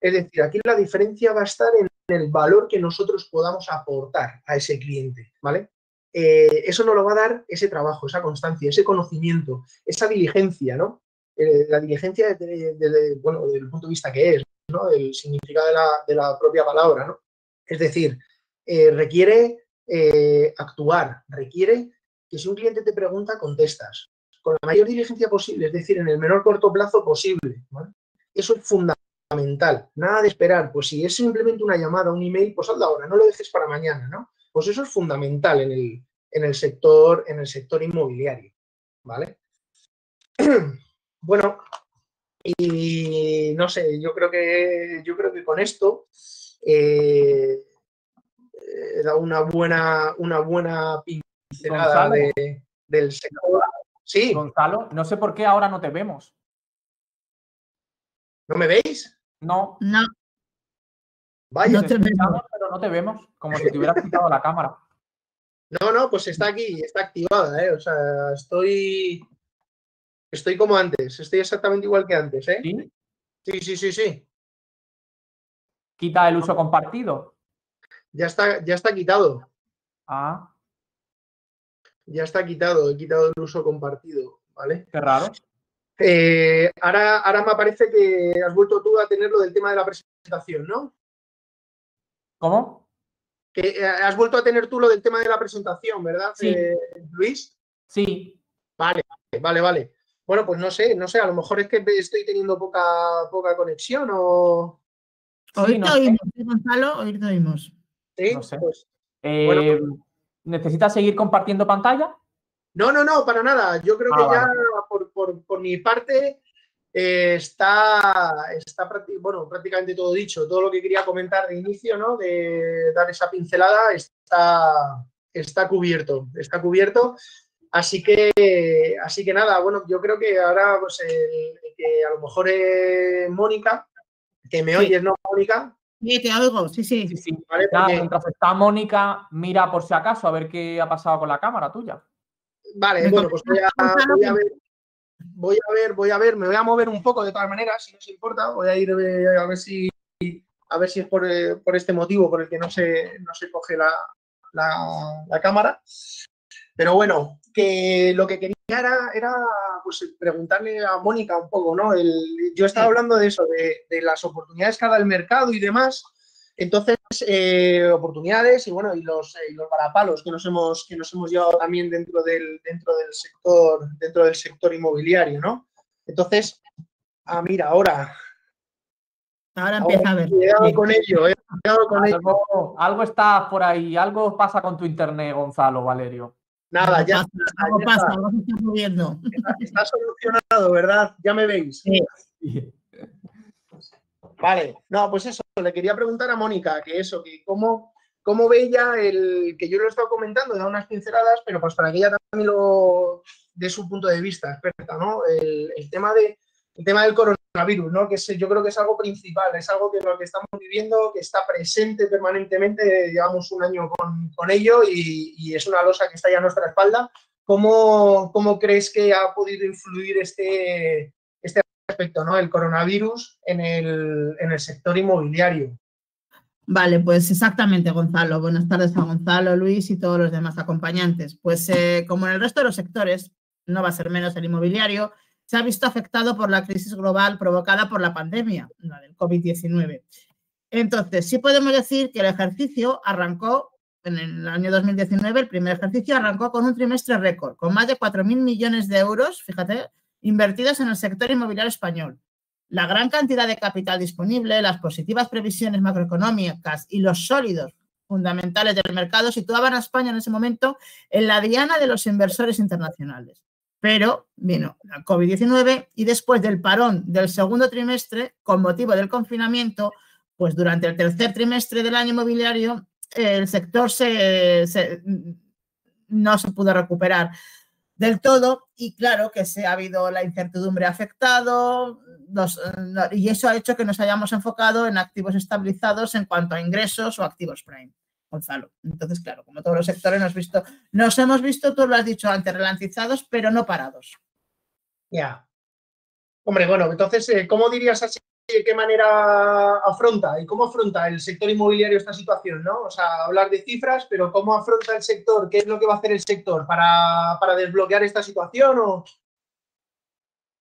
Es decir, aquí la diferencia va a estar en el valor que nosotros podamos aportar a ese cliente, ¿vale? Eso nos lo va a dar ese trabajo, esa constancia, ese conocimiento, esa diligencia, ¿no? La diligencia bueno, del punto de vista que es, ¿no? Del significado de la propia palabra, ¿no? Es decir, requiere actuar, requiere que si un cliente te pregunta, contestas con la mayor diligencia posible, es decir, en el menor corto plazo posible, ¿vale? Eso es fundamental, nada de esperar, pues si es simplemente una llamada, un email, pues hazlo ahora, no lo dejes para mañana, ¿no? Pues eso es fundamental en el sector inmobiliario, ¿vale? Bueno, y no sé, yo creo que con esto he dado una buena pincelada del sector. Sí. Gonzalo, no sé por qué ahora no te vemos. ¿No me veis? No. No. Vaya. No te vemos. Pero no te vemos, como si te hubieras quitado la cámara. No, pues está aquí, está activada, ¿eh? O sea, estoy como antes, estoy exactamente igual que antes, ¿eh? ¿Sí? Sí. Quita el uso compartido. Ya está quitado. Ah. Ya está quitado, he quitado el uso compartido, ¿vale? Qué raro. Ahora me parece que has vuelto tú a tener lo del tema de la presentación, ¿no? ¿Cómo? Que has vuelto a tener tú lo del tema de la presentación, ¿verdad, sí. Luis? Sí. Vale. Bueno, pues no sé, a lo mejor es que estoy teniendo poca conexión o... Hoy te oímos, Gonzalo, hoy te oímos. Sí, no sé. Pues, bueno. ¿Necesitas seguir compartiendo pantalla? No, para nada. Yo creo que ya por mi parte está prácticamente todo dicho. Todo lo que quería comentar de inicio, ¿no? De dar esa pincelada está cubierto. Así que nada, bueno, yo creo que ahora, pues, que a lo mejor Mónica, que me oyes, ¿no, Mónica? Sí, te oigo, sí. ¿Vale? Porque... Mientras está Mónica, mira por si acaso a ver qué ha pasado con la cámara tuya. Vale, bueno, pues voy a ver, me voy a mover un poco de todas maneras, si no os importa, voy a ir a ver si es por este motivo por el que no se coge la cámara. Pero bueno, que lo que quería era pues, preguntarle a Mónica un poco, ¿no? Yo estaba hablando de eso, de las oportunidades que ha dado el mercado y demás. Entonces, oportunidades y bueno, y los varapalos que nos hemos llevado también dentro del sector inmobiliario, ¿no? Entonces, mira, ahora empieza a ver. Cuidado con ello, Algo está por ahí, algo pasa con tu internet, Gonzalo, Valerio. Nada, algo pasa, algo se está moviendo. Está solucionado, ¿verdad? Ya me veis. Sí. Vale, no, pues eso, le quería preguntar a Mónica, que cómo ve ella que yo lo he estado comentando, da unas pinceladas, pero pues para que ella también lo dé su punto de vista, experta, ¿no? El tema del coronavirus, ¿no? Que yo creo que es algo principal, es algo que lo que estamos viviendo, que está presente permanentemente, llevamos un año con ello y es una losa que está ya a nuestra espalda. ¿Cómo crees que ha podido influir este aspecto, ¿no? El coronavirus en el sector inmobiliario? Vale, pues exactamente, Gonzalo. Buenas tardes a Gonzalo, Luis y todos los demás acompañantes. Pues como en el resto de los sectores, no va a ser menos el inmobiliario, se ha visto afectado por la crisis global provocada por la pandemia, la del COVID-19. Entonces, sí podemos decir que el ejercicio arrancó en el año 2019, el primer ejercicio arrancó con un trimestre récord, con más de 4.000 millones de euros, fíjate, invertidos en el sector inmobiliario español. La gran cantidad de capital disponible, las positivas previsiones macroeconómicas y los sólidos fundamentales del mercado situaban a España en ese momento en la diana de los inversores internacionales. Pero vino la COVID-19 y después del parón del segundo trimestre, con motivo del confinamiento, pues durante el tercer trimestre del año inmobiliario, el sector no se pudo recuperar del todo y claro que ha habido la incertidumbre afectado y eso ha hecho que nos hayamos enfocado en activos estabilizados en cuanto a ingresos o activos prime. Gonzalo. Entonces, claro, como todos los sectores nos hemos visto, tú lo has dicho antes, ralentizados, pero no parados. Ya. Hombre, bueno, entonces, ¿cómo dirías así, de qué manera afronta y cómo afronta el sector inmobiliario esta situación, ¿no? O sea, hablar de cifras, pero ¿cómo afronta el sector? ¿Qué es lo que va a hacer el sector para desbloquear esta situación?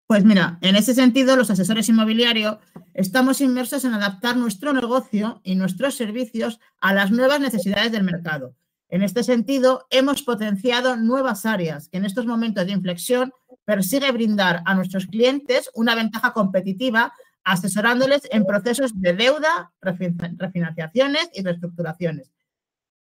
Pues mira, en ese sentido, los asesores inmobiliarios estamos inmersos en adaptar nuestro negocio y nuestros servicios a las nuevas necesidades del mercado. En este sentido, hemos potenciado nuevas áreas que en estos momentos de inflexión persigue brindar a nuestros clientes una ventaja competitiva, asesorándoles en procesos de deuda, refinanciaciones y reestructuraciones.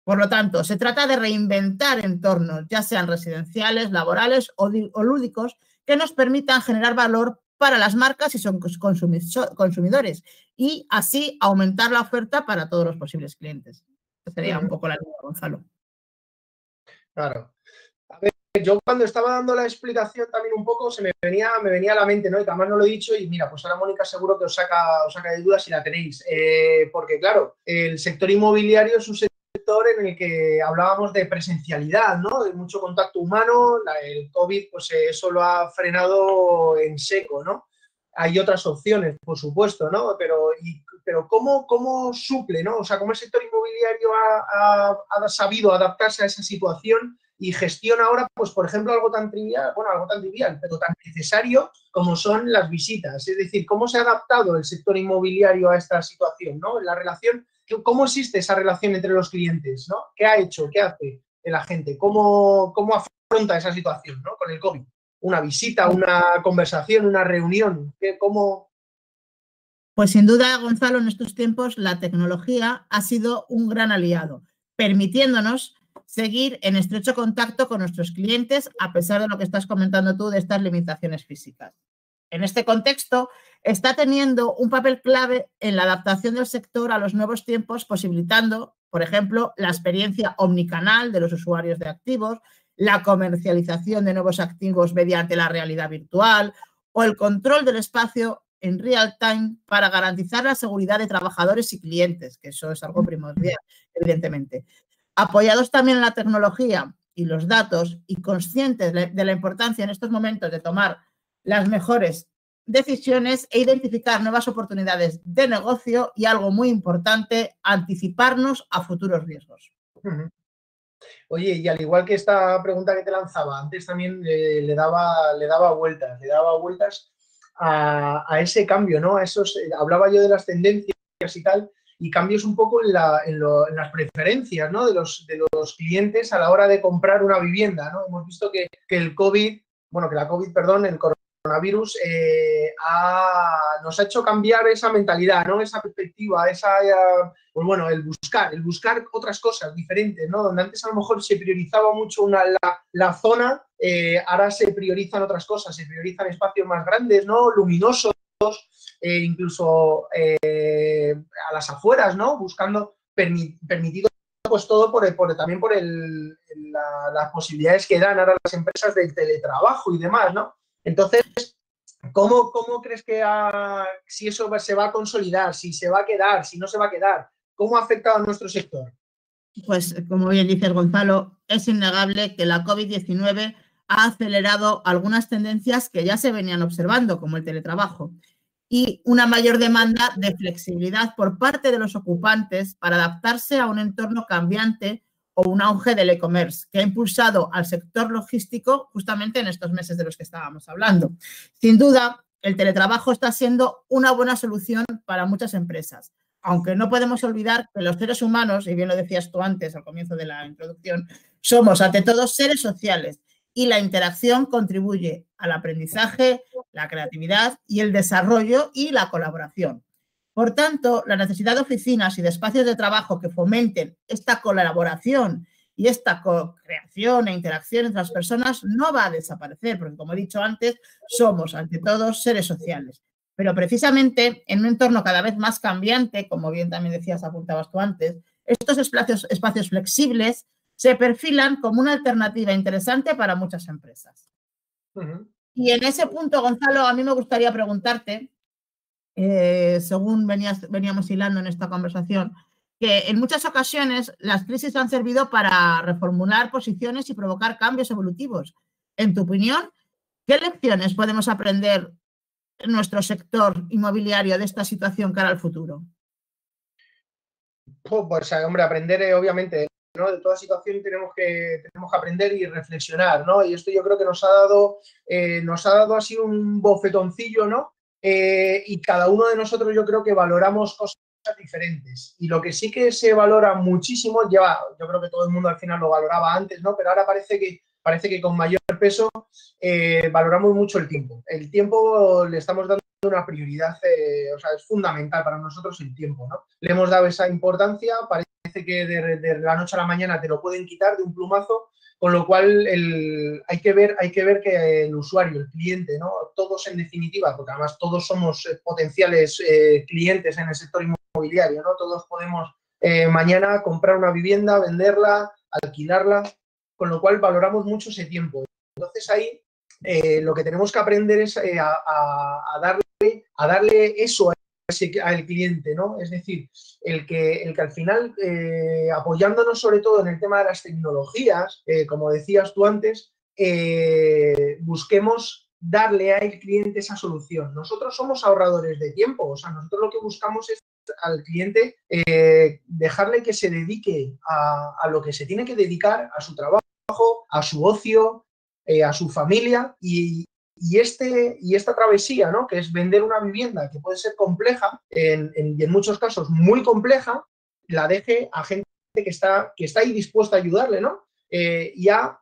Por lo tanto, se trata de reinventar entornos, ya sean residenciales, laborales o lúdicos, que nos permitan generar valor para las marcas y son consumidores y así aumentar la oferta para todos los posibles clientes. Esta sería un poco la línea, Gonzalo. Claro. A ver, yo cuando estaba dando la explicación también un poco me venía a la mente, ¿no? Y que además no lo he dicho y mira, pues ahora Mónica seguro que os saca de dudas si la tenéis. Porque claro, el sector inmobiliario es un sector en el que hablábamos de presencialidad, ¿no? De mucho contacto humano, el COVID pues eso lo ha frenado en seco, ¿no? Hay otras opciones, por supuesto, ¿no? Pero ¿cómo suple, ¿no? O sea, ¿cómo el sector inmobiliario ha sabido adaptarse a esa situación y gestiona ahora, pues, por ejemplo, algo tan trivial, pero tan necesario como son las visitas? Es decir, ¿cómo se ha adaptado el sector inmobiliario a esta situación, ¿no? La relación, ¿cómo existe esa relación entre los clientes, ¿no? ¿Qué ha hecho? ¿Qué hace la gente? ¿Cómo afronta esa situación, ¿no? Con el COVID. Una visita, una conversación, una reunión. ¿Cómo? Pues sin duda, Gonzalo, en estos tiempos la tecnología ha sido un gran aliado, permitiéndonos seguir en estrecho contacto con nuestros clientes a pesar de lo que estás comentando tú de estas limitaciones físicas. En este contexto, está teniendo un papel clave en la adaptación del sector a los nuevos tiempos, posibilitando, por ejemplo, la experiencia omnicanal de los usuarios de activos, la comercialización de nuevos activos mediante la realidad virtual o el control del espacio en real time para garantizar la seguridad de trabajadores y clientes, que eso es algo primordial, evidentemente. Apoyados también en la tecnología y los datos y conscientes de la importancia en estos momentos de tomar las mejores decisiones e identificar nuevas oportunidades de negocio y, algo muy importante, anticiparnos a futuros riesgos. Oye, y al igual que esta pregunta que te lanzaba, antes también le daba vueltas a ese cambio, ¿no? A esos, hablaba yo de las tendencias y tal, y cambios un poco en las preferencias, ¿no? de los clientes a la hora de comprar una vivienda, ¿no? Hemos visto que el coronavirus nos ha hecho cambiar esa mentalidad, ¿no? Esa perspectiva, pues bueno, el buscar otras cosas diferentes, ¿no? Donde antes a lo mejor se priorizaba mucho la zona, ahora se priorizan otras cosas, se priorizan espacios más grandes, ¿no? Luminosos, incluso a las afueras, ¿no? Buscando permitido pues todo también por las posibilidades que dan ahora las empresas del teletrabajo y demás, ¿no? Entonces, ¿cómo crees que si eso se va a consolidar, si se va a quedar, si no se va a quedar? ¿Cómo ha afectado a nuestro sector? Pues, como bien dices, Gonzalo, es innegable que la COVID-19 ha acelerado algunas tendencias que ya se venían observando, como el teletrabajo, y una mayor demanda de flexibilidad por parte de los ocupantes para adaptarse a un entorno cambiante o un auge del e-commerce que ha impulsado al sector logístico justamente en estos meses de los que estábamos hablando. Sin duda, el teletrabajo está siendo una buena solución para muchas empresas, aunque no podemos olvidar que los seres humanos, y bien lo decías tú antes al comienzo de la introducción, somos ante todo seres sociales y la interacción contribuye al aprendizaje, la creatividad y el desarrollo y la colaboración. Por tanto, la necesidad de oficinas y de espacios de trabajo que fomenten esta colaboración y esta co-creación e interacción entre las personas no va a desaparecer, porque, como he dicho antes, somos, ante todo, seres sociales. Pero precisamente en un entorno cada vez más cambiante, como bien también decías, apuntabas tú antes, estos espacios flexibles se perfilan como una alternativa interesante para muchas empresas. Y en ese punto, Gonzalo, a mí me gustaría preguntarte, según veníamos hilando en esta conversación, que en muchas ocasiones las crisis han servido para reformular posiciones y provocar cambios evolutivos. En tu opinión, ¿qué lecciones podemos aprender en nuestro sector inmobiliario de esta situación cara al futuro? Pues, hombre, aprender, obviamente, ¿no? De toda situación tenemos que aprender y reflexionar, ¿no? Y esto yo creo que nos ha dado así un bofetoncillo, ¿no? Y cada uno de nosotros yo creo que valoramos cosas diferentes. Y lo que sí que se valora muchísimo, yo creo que todo el mundo al final lo valoraba antes, ¿no? Pero ahora parece que con mayor peso valoramos mucho el tiempo. El tiempo le estamos dando una prioridad, o sea, es fundamental para nosotros el tiempo, ¿no? Le hemos dado esa importancia, parece que de la noche a la mañana te lo pueden quitar de un plumazo, con lo cual hay que ver que el usuario, el cliente, ¿no? Todos en definitiva, porque además todos somos potenciales clientes en el sector inmobiliario, ¿no? Todos podemos mañana comprar una vivienda, venderla, alquilarla, con lo cual valoramos mucho ese tiempo. Entonces ahí lo que tenemos que aprender es a darle eso al cliente, ¿no? Es decir, el que al final, apoyándonos sobre todo en el tema de las tecnologías, como decías tú antes, busquemos darle al cliente esa solución. Nosotros somos ahorradores de tiempo, o sea, nosotros lo que buscamos es al cliente dejarle que se dedique a lo que se tiene que dedicar, a su trabajo, a su ocio, a su familia y esta travesía, ¿no? Que es vender una vivienda que puede ser compleja y en muchos casos muy compleja, la deje a gente que está ahí dispuesta a ayudarle, ¿no? Y a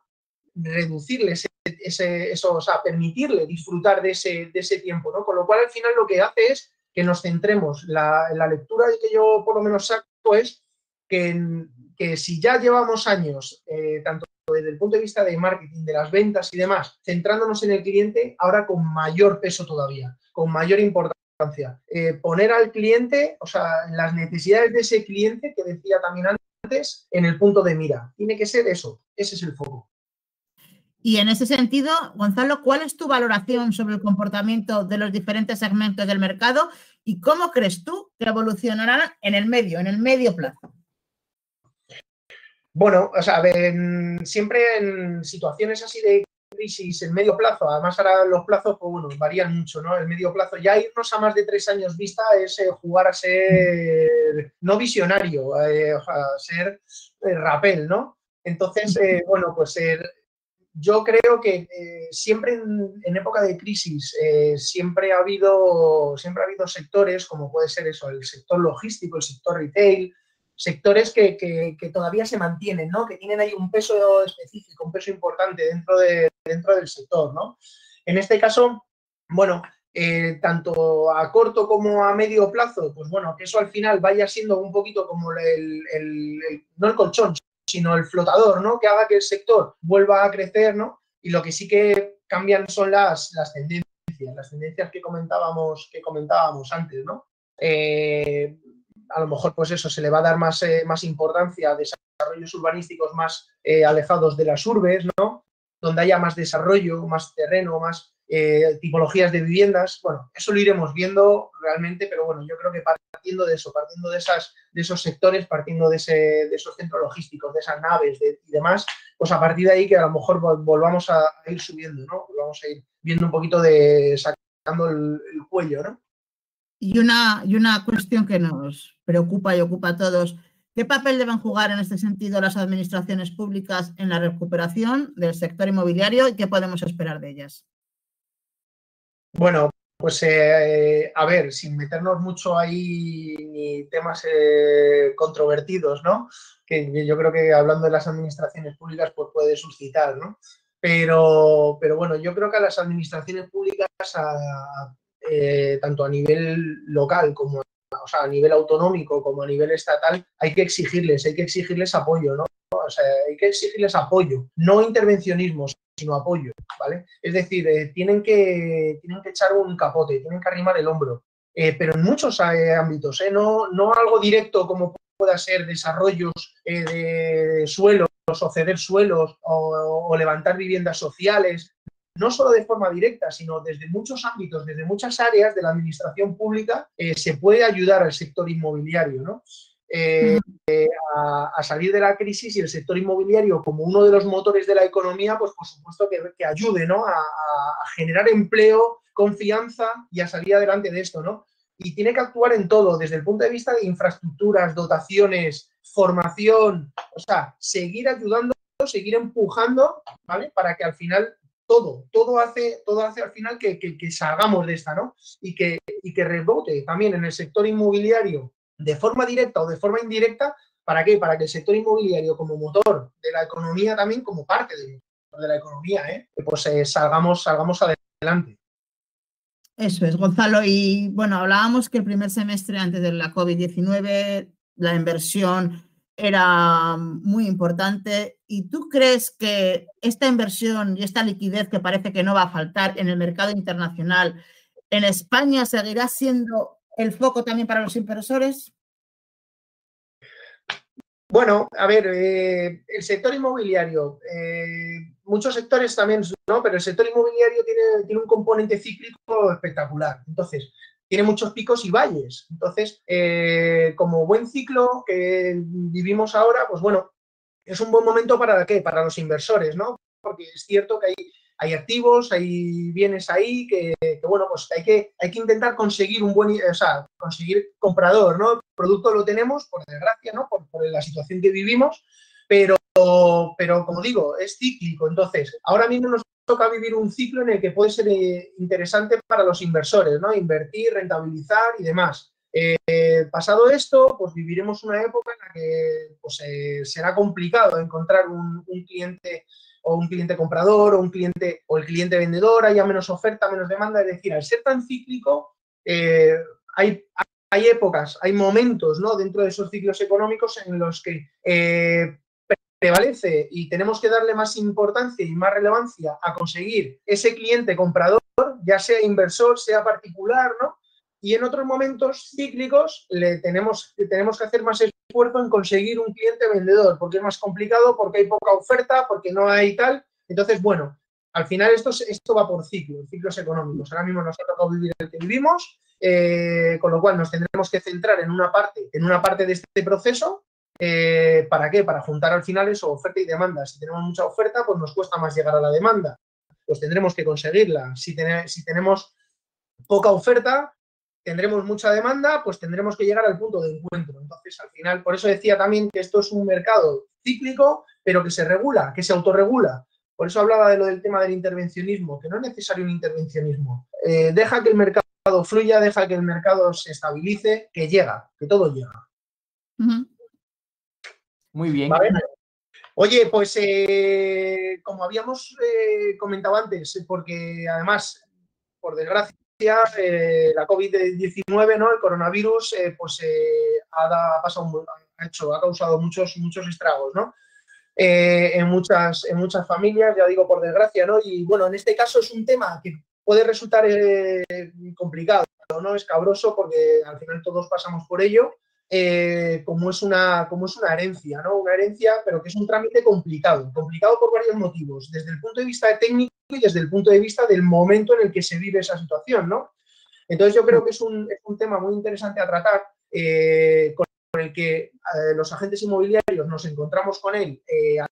reducirle eso, o sea, permitirle disfrutar de ese tiempo, ¿no? Con lo cual al final lo que hace es que nos centremos. La lectura que yo por lo menos saco es que si ya llevamos años, tanto desde el punto de vista de marketing, de las ventas y demás, centrándonos en el cliente, ahora con mayor peso todavía, con mayor importancia. Poner al cliente, o sea, las necesidades de ese cliente, que decía también antes, en el punto de mira. Tiene que ser eso, ese es el foco. Y en ese sentido, Gonzalo, ¿cuál es tu valoración sobre el comportamiento de los diferentes segmentos del mercado y cómo crees tú que evolucionarán en el medio plazo? Bueno, o sea, siempre en situaciones así de crisis en medio plazo, además ahora los plazos, pues bueno, varían mucho, ¿no? El medio plazo, ya irnos a más de 3 años vista es jugar a ser no visionario, a ser rapel, ¿no? Entonces, bueno, pues yo creo que siempre en época de crisis siempre ha habido sectores, como puede ser eso, el sector logístico, el sector retail, sectores que todavía se mantienen, ¿no? Que tienen ahí un peso específico, un peso importante dentro del sector, ¿no? En este caso, bueno, tanto a corto como a medio plazo, pues bueno, que eso al final vaya siendo un poquito como no el colchón, sino el flotador, ¿no? Que haga que el sector vuelva a crecer, ¿no? Y lo que sí que cambian son las tendencias que comentábamos antes, ¿no? A lo mejor, pues eso, se le va a dar más importancia a desarrollos urbanísticos más alejados de las urbes, ¿no? Donde haya más desarrollo, más terreno, más tipologías de viviendas. Bueno, eso lo iremos viendo realmente, pero bueno, yo creo que partiendo de eso, partiendo de esos sectores, partiendo de esos centros logísticos, de esas naves y demás, pues a partir de ahí que a lo mejor volvamos a ir subiendo, ¿no? Volvamos a ir viendo un poquito sacando el cuello, ¿no? Y una cuestión que nos preocupa y ocupa a todos, ¿qué papel deben jugar en este sentido las administraciones públicas en la recuperación del sector inmobiliario y qué podemos esperar de ellas? Bueno, pues a ver, sin meternos mucho ahí ni temas controvertidos, ¿no? Que yo creo que hablando de las administraciones públicas pues puede suscitar, ¿no? Pero bueno, yo creo que a las administraciones públicas, tanto a nivel local como a nivel autonómico como a nivel estatal, hay que exigirles apoyo, ¿no? O sea, hay que exigirles apoyo, no intervencionismo, sino apoyo, ¿vale? Es decir, tienen que echar un capote, tienen que arrimar el hombro, pero en muchos ámbitos, no algo directo como pueda ser desarrollos de suelos o ceder suelos o levantar viviendas sociales, no solo de forma directa, sino desde muchos ámbitos, desde muchas áreas de la administración pública, se puede ayudar al sector inmobiliario, ¿no? a salir de la crisis, y el sector inmobiliario como uno de los motores de la economía, pues por supuesto que ayude, ¿no? a generar empleo, confianza y a salir adelante de esto, ¿no? Y tiene que actuar en todo, desde el punto de vista de infraestructuras, dotaciones, formación, o sea, seguir ayudando, seguir empujando, ¿vale? Para que al final todo hace al final que salgamos de esta, ¿no? Y que rebote también en el sector inmobiliario de forma directa o de forma indirecta. ¿Para qué? Para que el sector inmobiliario como motor de la economía, también como parte de la economía, pues salgamos adelante. Eso es, Gonzalo. Y bueno, hablábamos que el primer semestre antes de la COVID-19 la inversión era muy importante. ¿Y tú crees que esta inversión y esta liquidez que parece que no va a faltar en el mercado internacional, en España seguirá siendo el foco también para los inversores? Bueno, a ver, el sector inmobiliario, muchos sectores también, ¿no? Pero el sector inmobiliario tiene un componente cíclico espectacular. Entonces, tiene muchos picos y valles. Entonces, como buen ciclo que vivimos ahora, pues bueno, es un buen momento ¿para qué? Para los inversores, ¿no? Porque es cierto que hay activos, hay bienes ahí que bueno, pues hay que intentar conseguir conseguir comprador, ¿no? El producto lo tenemos, por desgracia, ¿no? Por la situación que vivimos, pero como digo, es cíclico. Entonces, ahora mismo nos toca vivir un ciclo en el que puede ser interesante para los inversores, ¿no? Invertir, rentabilizar y demás. Pasado esto, pues viviremos una época en la que pues, será complicado encontrar un cliente o un cliente comprador o el cliente vendedor, haya menos oferta, menos demanda. Es decir, al ser tan cíclico, hay épocas, hay momentos, ¿no? Dentro de esos ciclos económicos en los que prevalece y tenemos que darle más importancia y más relevancia a conseguir ese cliente comprador, ya sea inversor, sea particular, ¿no? Y en otros momentos cíclicos tenemos que hacer más esfuerzo en conseguir un cliente vendedor, porque es más complicado, porque hay poca oferta, porque no hay tal. Entonces, bueno, al final esto va por ciclos económicos. Ahora mismo nos ha tocado vivir el que vivimos, con lo cual nos tendremos que centrar en una parte de este proceso. ¿Para qué? Para juntar al final eso, oferta y demanda. Si tenemos mucha oferta, pues nos cuesta más llegar a la demanda. Pues tendremos que conseguirla. Si tenemos poca oferta, tendremos mucha demanda, pues tendremos que llegar al punto de encuentro. Entonces, al final, por eso decía también que esto es un mercado cíclico, pero que se regula, que se autorregula. Por eso hablaba de lo del tema del intervencionismo, que no es necesario un intervencionismo. Deja que el mercado fluya, deja que el mercado se estabilice, que llega, que todo llega. Muy bien. ¿Vale? Oye, pues como habíamos comentado antes, porque además, por desgracia, la COVID-19, ¿no? El coronavirus, pues ha causado muchos estragos, ¿no? En muchas familias, ya digo, por desgracia, ¿no? Y bueno, en este caso es un tema que puede resultar complicado, ¿no? Escabroso, porque al final todos pasamos por ello. Como es una herencia, ¿no? Una herencia, pero que es un trámite complicado por varios motivos, desde el punto de vista técnico y desde el punto de vista del momento en el que se vive esa situación, ¿no? Entonces yo creo que es un tema muy interesante a tratar, con el que los agentes inmobiliarios nos encontramos con él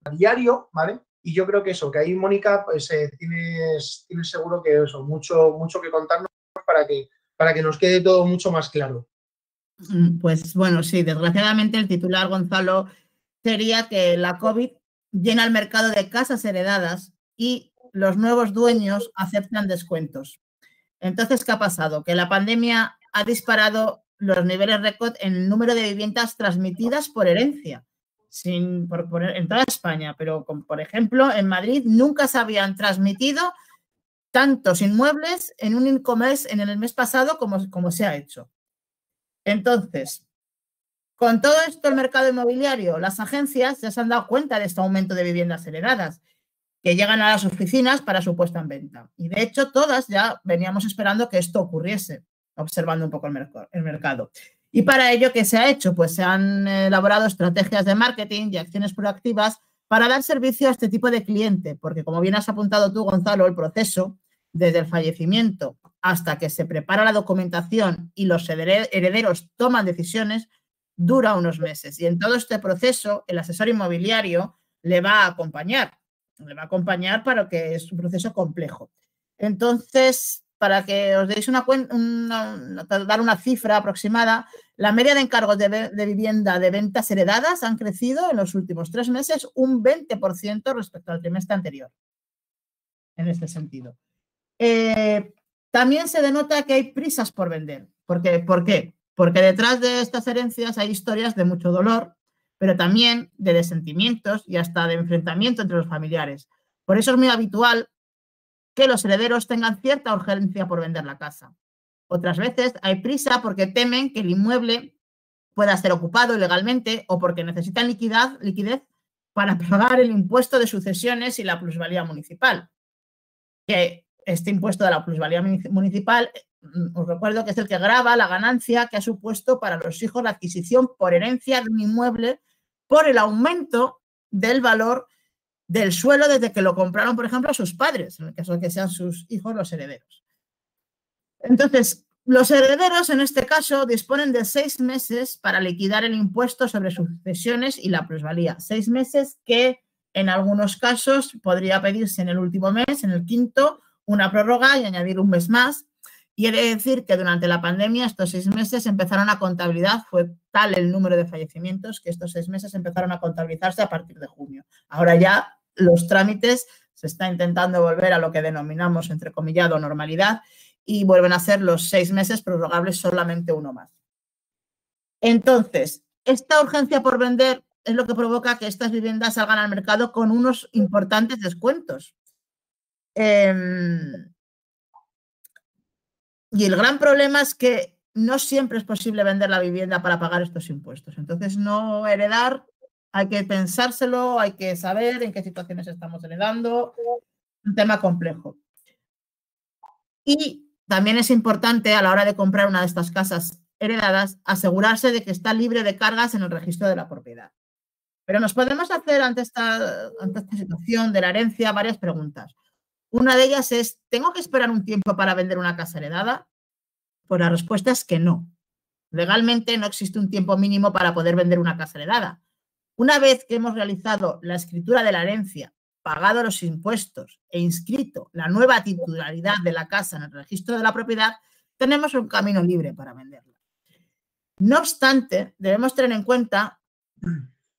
a diario, ¿vale? Y yo creo que eso, que ahí, Mónica, pues tienes seguro que eso, mucho que contarnos para que nos quede todo mucho más claro. Pues bueno, sí, desgraciadamente el titular, Gonzalo, sería que la COVID llena el mercado de casas heredadas y los nuevos dueños aceptan descuentos. Entonces, ¿qué ha pasado? Que la pandemia ha disparado los niveles récord en el número de viviendas transmitidas por herencia en toda España, pero por ejemplo, en Madrid nunca se habían transmitido tantos inmuebles en un e-commerce en el mes pasado como se ha hecho. Entonces, con todo esto el mercado inmobiliario, las agencias ya se han dado cuenta de este aumento de viviendas heredadas que llegan a las oficinas para su puesta en venta. Y de hecho, todas ya veníamos esperando que esto ocurriese, observando un poco el mercado. Y para ello, ¿qué se ha hecho? Pues se han elaborado estrategias de marketing y acciones proactivas para dar servicio a este tipo de cliente, porque como bien has apuntado tú, Gonzalo, el proceso desde el fallecimiento hasta que se prepara la documentación y los herederos toman decisiones, dura unos meses y en todo este proceso el asesor inmobiliario le va a acompañar. Le va a acompañar para que es un proceso complejo. Entonces, para que os deis dar una cifra aproximada, la media de encargos de vivienda de ventas heredadas han crecido en los últimos 3 meses un 20% respecto al trimestre anterior. En este sentido. También se denota que hay prisas por vender. ¿Por qué? Porque detrás de estas herencias hay historias de mucho dolor, pero también de desentimientos y hasta de enfrentamiento entre los familiares. Por eso es muy habitual que los herederos tengan cierta urgencia por vender la casa. Otras veces hay prisa porque temen que el inmueble pueda ser ocupado ilegalmente o porque necesitan liquidez para pagar el impuesto de sucesiones y la plusvalía municipal. Que este impuesto de la plusvalía municipal, os recuerdo que es el que grava la ganancia que ha supuesto para los hijos la adquisición por herencia de un inmueble por el aumento del valor del suelo desde que lo compraron, por ejemplo, a sus padres, en el caso de que sean sus hijos los herederos. Entonces, los herederos, en este caso, disponen de 6 meses para liquidar el impuesto sobre sucesiones y la plusvalía. 6 meses que, en algunos casos, podría pedirse en el último mes, en el quinto, una prórroga y añadir un mes más. Y he de decir que durante la pandemia estos 6 meses empezaron a contabilizar, fue tal el número de fallecimientos que estos 6 meses empezaron a contabilizarse a partir de junio. Ahora ya los trámites se está intentando volver a lo que denominamos, entrecomillado, normalidad y vuelven a ser los 6 meses prorrogables solamente uno más. Entonces, esta urgencia por vender es lo que provoca que estas viviendas salgan al mercado con unos importantes descuentos. Y el gran problema es que no siempre es posible vender la vivienda para pagar estos impuestos. Entonces, no heredar, hay que pensárselo, hay que saber en qué situaciones estamos heredando. Un tema complejo. Y también es importante a la hora de comprar una de estas casas heredadas asegurarse de que está libre de cargas en el registro de la propiedad. Pero nos podemos hacer ante esta situación de la herencia varias preguntas. Una de ellas es, ¿tengo que esperar un tiempo para vender una casa heredada? Pues la respuesta es que no. Legalmente no existe un tiempo mínimo para poder vender una casa heredada. Una vez que hemos realizado la escritura de la herencia, pagado los impuestos e inscrito la nueva titularidad de la casa en el registro de la propiedad, tenemos un camino libre para venderla. No obstante, debemos tener en cuenta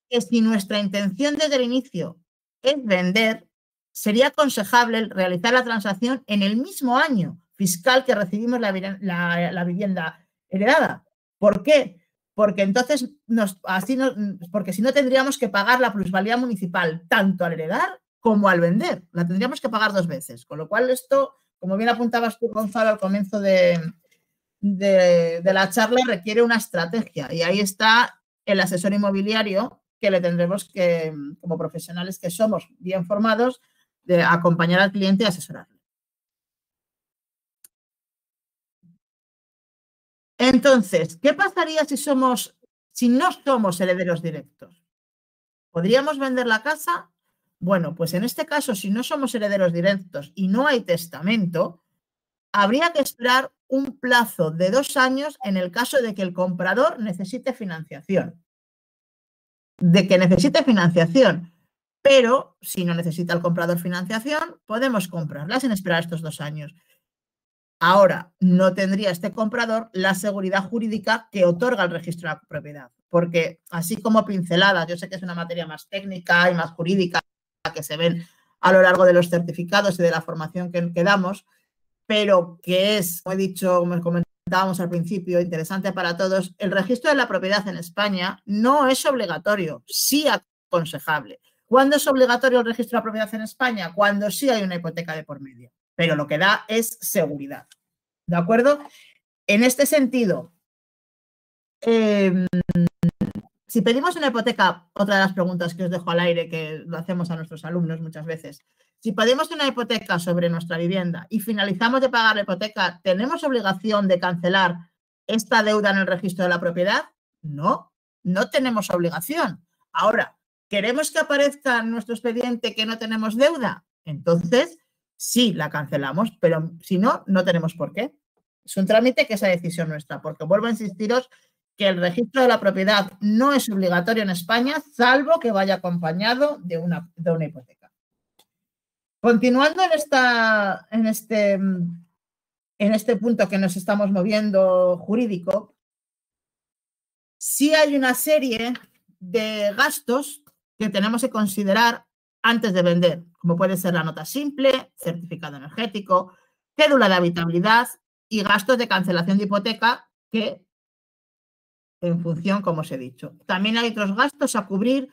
que si nuestra intención desde el inicio es vender, sería aconsejable realizar la transacción en el mismo año fiscal que recibimos la vivienda heredada. ¿Por qué? Porque entonces, porque si no tendríamos que pagar la plusvalía municipal tanto al heredar como al vender. La tendríamos que pagar 2 veces. Con lo cual esto, como bien apuntabas tú, Gonzalo, al comienzo de la charla, requiere una estrategia. Y ahí está el asesor inmobiliario que le tendremos que, como profesionales que somos bien formados, de acompañar al cliente y asesorarle. Entonces, ¿qué pasaría si no somos herederos directos? ¿Podríamos vender la casa? Bueno, pues en este caso, si no somos herederos directos y no hay testamento, habría que esperar un plazo de 2 años en el caso de que el comprador necesite financiación. Pero si no necesita el comprador financiación, podemos comprarla sin esperar estos 2 años. Ahora, no tendría este comprador la seguridad jurídica que otorga el registro de la propiedad, porque así como pinceladas, yo sé que es una materia más técnica y más jurídica que se ven a lo largo de los certificados y de la formación que damos, pero que es, como he dicho, como comentábamos al principio, interesante para todos, el registro de la propiedad en España no es obligatorio, sí aconsejable. ¿Cuándo es obligatorio el registro de la propiedad en España? Cuando sí hay una hipoteca de por medio. Pero lo que da es seguridad. ¿De acuerdo? En este sentido, si pedimos una hipoteca, otra de las preguntas que os dejo al aire, que lo hacemos a nuestros alumnos muchas veces, si pedimos una hipoteca sobre nuestra vivienda y finalizamos de pagar la hipoteca, ¿tenemos obligación de cancelar esta deuda en el registro de la propiedad? No, no tenemos obligación. Ahora, ¿queremos que aparezca en nuestro expediente que no tenemos deuda? Entonces, sí, la cancelamos, pero si no, no tenemos por qué. Es un trámite que es a decisión nuestra, porque vuelvo a insistiros que el registro de la propiedad no es obligatorio en España, salvo que vaya acompañado de una hipoteca. Continuando en este punto que nos estamos moviendo jurídico, sí hay una serie de gastos que tenemos que considerar antes de vender, como puede ser la nota simple, certificado energético, cédula de habitabilidad y gastos de cancelación de hipoteca que, en función, como os he dicho. También hay otros gastos a cubrir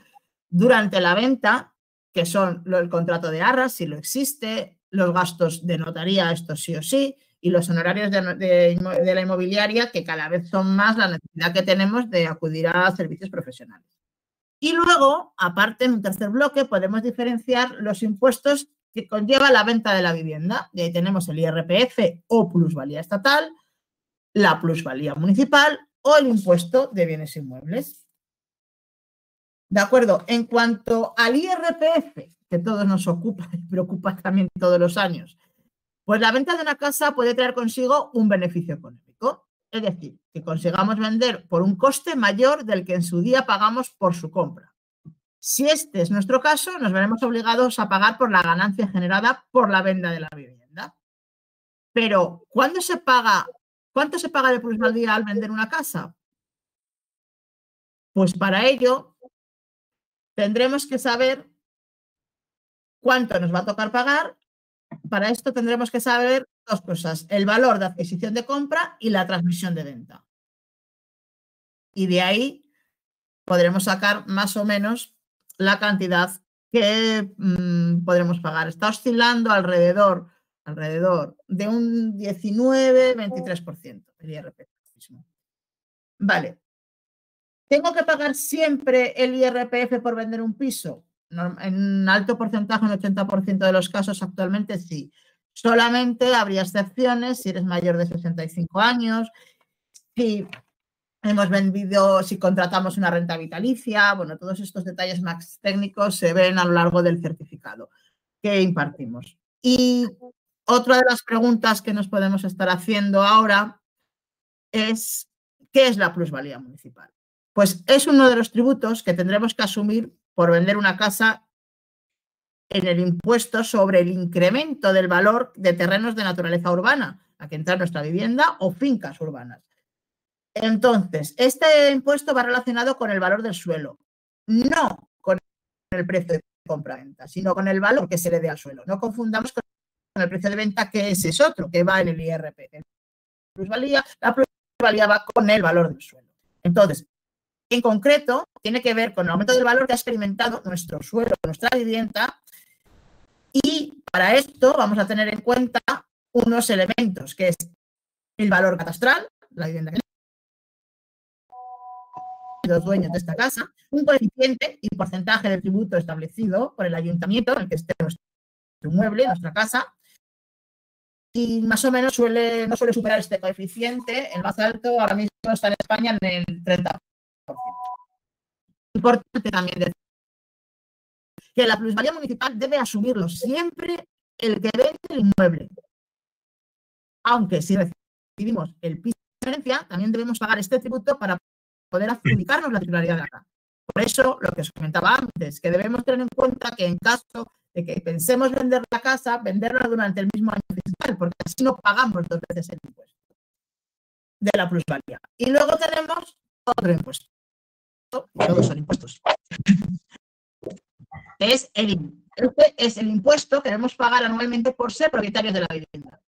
durante la venta, que son el contrato de arras, si lo existe, los gastos de notaría, esto sí o sí, y los honorarios de la inmobiliaria, que cada vez son más la necesidad que tenemos de acudir a servicios profesionales. Y luego, aparte, en un tercer bloque, podemos diferenciar los impuestos que conlleva la venta de la vivienda. Y ahí tenemos el IRPF o plusvalía estatal, la plusvalía municipal o el impuesto de bienes inmuebles. De acuerdo, en cuanto al IRPF, que todos nos ocupa y preocupa también todos los años, pues la venta de una casa puede traer consigo un beneficio económico. Es decir, que consigamos vender por un coste mayor del que en su día pagamos por su compra. Si este es nuestro caso, nos veremos obligados a pagar por la ganancia generada por la venta de la vivienda. Pero, ¿cuánto se paga de plusvalía al vender una casa? Pues para ello tendremos que saber cuánto nos va a tocar pagar. Para esto tendremos que saber dos cosas: el valor de adquisición de compra y la transmisión de venta. Y de ahí podremos sacar más o menos la cantidad que podremos pagar. Está oscilando alrededor de un 19-23% el IRPF. Vale. ¿Tengo que pagar siempre el IRPF por vender un piso? En alto porcentaje, un 80% de los casos actualmente sí. Solamente habría excepciones si eres mayor de 65 años, si hemos vendido, si contratamos una renta vitalicia. Bueno, todos estos detalles más técnicos se ven a lo largo del certificado que impartimos. Y otra de las preguntas que nos podemos estar haciendo ahora es: ¿qué es la plusvalía municipal? Pues es uno de los tributos que tendremos que asumir por vender una casa en el impuesto sobre el incremento del valor de terrenos de naturaleza urbana, a que entra nuestra vivienda o fincas urbanas. Entonces, este impuesto va relacionado con el valor del suelo, no con el precio de compra-venta, sino con el valor que se le dé al suelo. No confundamos con el precio de venta, que ese es otro, que va en el IRPF. La plusvalía va con el valor del suelo. Entonces, en concreto, tiene que ver con el aumento del valor que ha experimentado nuestro suelo, nuestra vivienda, y para esto vamos a tener en cuenta unos elementos, que es el valor catastral, la vivienda que los dueños de esta casa, un coeficiente y porcentaje del tributo establecido por el ayuntamiento en el que esté nuestro inmueble, nuestra casa, y más o menos no suele superar este coeficiente. El más alto ahora mismo está en España en el 30%. Importante también decir que la plusvalía municipal debe asumirlo siempre el que vende el inmueble. Aunque si recibimos el piso de herencia, también debemos pagar este tributo para poder adjudicarnos la titularidad de la casa. Por eso, lo que os comentaba antes, que debemos tener en cuenta que en caso de que pensemos vender la casa, venderla durante el mismo año fiscal, porque así no pagamos dos veces el impuesto de la plusvalía. Y luego tenemos otro impuesto. Todos son impuestos. Este es el impuesto que debemos pagar anualmente por ser propietarios de la vivienda.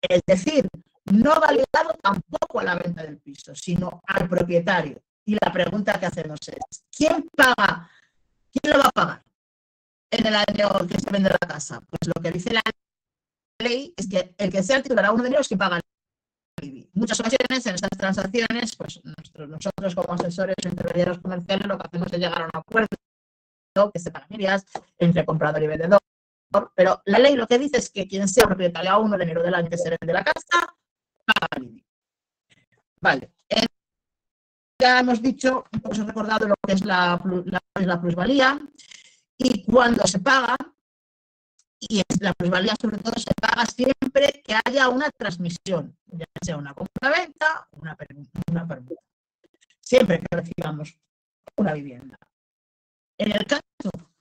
Es decir, no va ligado tampoco a la venta del piso, sino al propietario. Y la pregunta que hacemos es: ¿quién paga? ¿Quién lo va a pagar en el año que se vende la casa? Pues lo que dice la ley es que el que sea el titular a uno de ellos que paga el IBI. En muchas ocasiones, en estas transacciones, pues nosotros como asesores o intermediarios comerciales lo que hacemos es llegar a un acuerdo que separa medias entre comprador y vendedor. Pero la ley lo que dice es que quien sea propietario a 1 de enero del año que se vende la casa, paga el IBI. Vale. Ya hemos dicho, os he recordado lo que es la plusvalía y cuándo se paga. Y la plusvalía, sobre todo, se paga siempre que haya una transmisión, ya sea una compra-venta o una permuta. siempre que recibamos una vivienda. En el caso,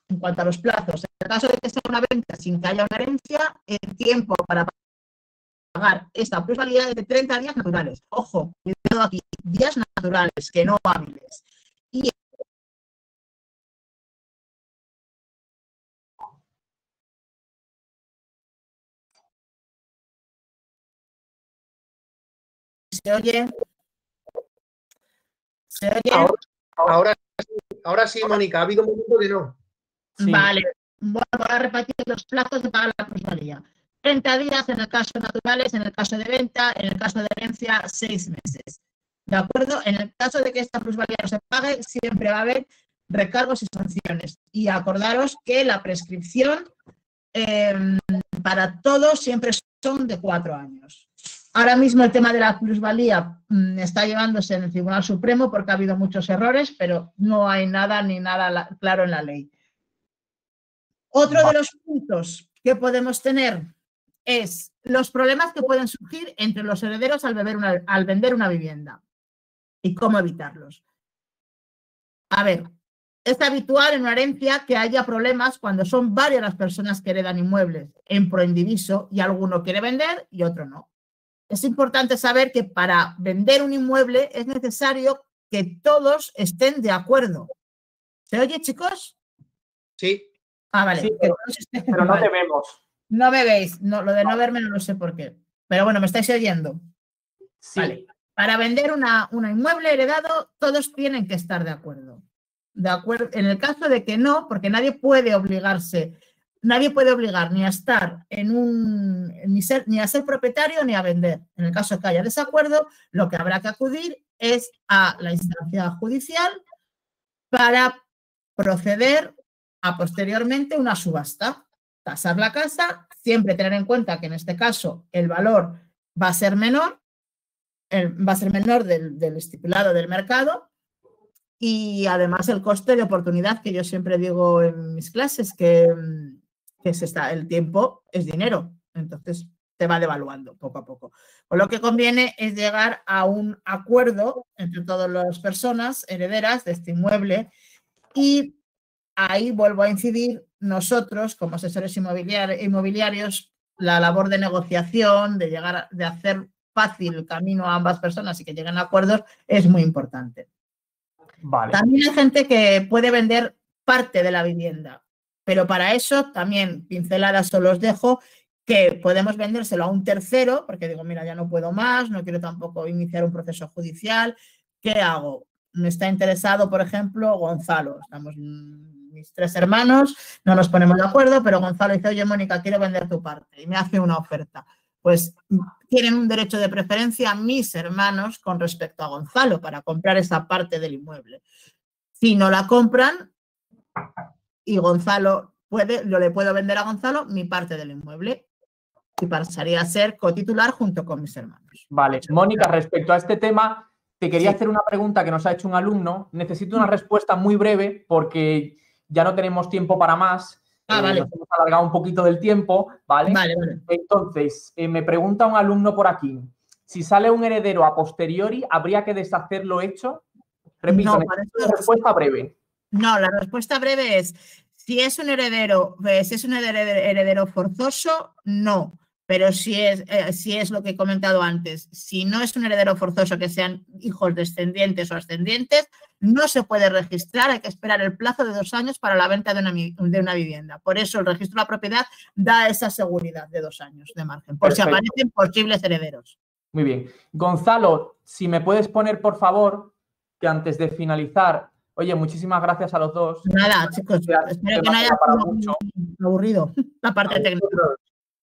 en cuanto a los plazos, en el caso de que sea una venta sin que haya una herencia, el tiempo para pagar esta plusvalía es de 30 días naturales. Ojo, cuidado aquí, días naturales, que no hábiles. Y ¿se oye? ¿Se oye? Ahora sí, Mónica, ha habido un momento que no. Sí. Vale, voy a repartir los plazos de pagar la plusvalía. 30 días en el caso naturales, en el caso de venta, en el caso de herencia, 6 meses. ¿De acuerdo? En el caso de que esta plusvalía no se pague, siempre va a haber recargos y sanciones. Y acordaros que la prescripción para todos siempre son de 4 años. Ahora mismo el tema de la plusvalía está llevándose en el Tribunal Supremo porque ha habido muchos errores, pero no hay nada claro en la ley. Otro de los puntos que podemos tener es los problemas que pueden surgir entre los herederos al vender una vivienda y cómo evitarlos. A ver, es habitual en una herencia que haya problemas cuando son varias las personas que heredan inmuebles en proindiviso y alguno quiere vender y otro no. Es importante saber que para vender un inmueble es necesario que todos estén de acuerdo. ¿Se oye, chicos? Sí. Ah, vale. Sí, pero no te vemos. No me veis. No, lo de no verme no lo sé por qué. Pero bueno, ¿me estáis oyendo? Sí. Vale. Para vender un inmueble heredado, todos tienen que estar de acuerdo. De acuerdo. En el caso de que no, porque nadie puede obligarse. Nadie puede obligar ni a estar ni a ser propietario ni a vender. En el caso de que haya desacuerdo, lo que habrá que acudir es a la instancia judicial para proceder a posteriormente una subasta. Tasar la casa, siempre tener en cuenta que en este caso el valor va a ser menor, del estipulado del mercado. Y además el coste de oportunidad, que yo siempre digo en mis clases, que el tiempo es dinero, entonces te va devaluando poco a poco. Pues lo que conviene es llegar a un acuerdo entre todas las personas herederas de este inmueble y ahí vuelvo a incidir nosotros como asesores inmobiliarios, la labor de negociación, de hacer fácil el camino a ambas personas y que lleguen a acuerdos es muy importante. Vale. También hay gente que puede vender parte de la vivienda, pero para eso también pinceladas os los dejo, que podemos vendérselo a un tercero, porque digo, mira, ya no puedo más, no quiero tampoco iniciar un proceso judicial. ¿Qué hago? Me está interesado, por ejemplo, Gonzalo. Estamos mis 3 hermanos, no nos ponemos de acuerdo, pero Gonzalo dice, oye, Mónica, quiero vender tu parte y me hace una oferta. Pues tienen un derecho de preferencia mis hermanos con respecto a Gonzalo para comprar esa parte del inmueble. Si no la compran y Gonzalo le puedo vender a Gonzalo mi parte del inmueble y pasaría a ser cotitular junto con mis hermanos. Vale, Mónica, respecto a este tema, te quería hacer una pregunta que nos ha hecho un alumno. Necesito una respuesta muy breve porque ya no tenemos tiempo para más. Vale. Nos hemos alargado un poquito del tiempo, ¿vale? Vale. Entonces, me pregunta un alumno por aquí, si sale un heredero a posteriori, ¿habría que deshacer lo hecho? Repito, no, una respuesta breve. No, la respuesta breve es, si es un heredero forzoso, no. Pero si es lo que he comentado antes, si no es un heredero forzoso que sean hijos descendientes o ascendientes, no se puede registrar, hay que esperar el plazo de 2 años para la venta de una vivienda. Por eso el registro de la propiedad da esa seguridad de 2 años de margen, por si aparecen posibles herederos. Muy bien. Gonzalo, si me puedes poner, por favor, que antes de finalizar, oye, muchísimas gracias a los dos. Nada, chicos, espero que no haya sido aburrido la parte técnica.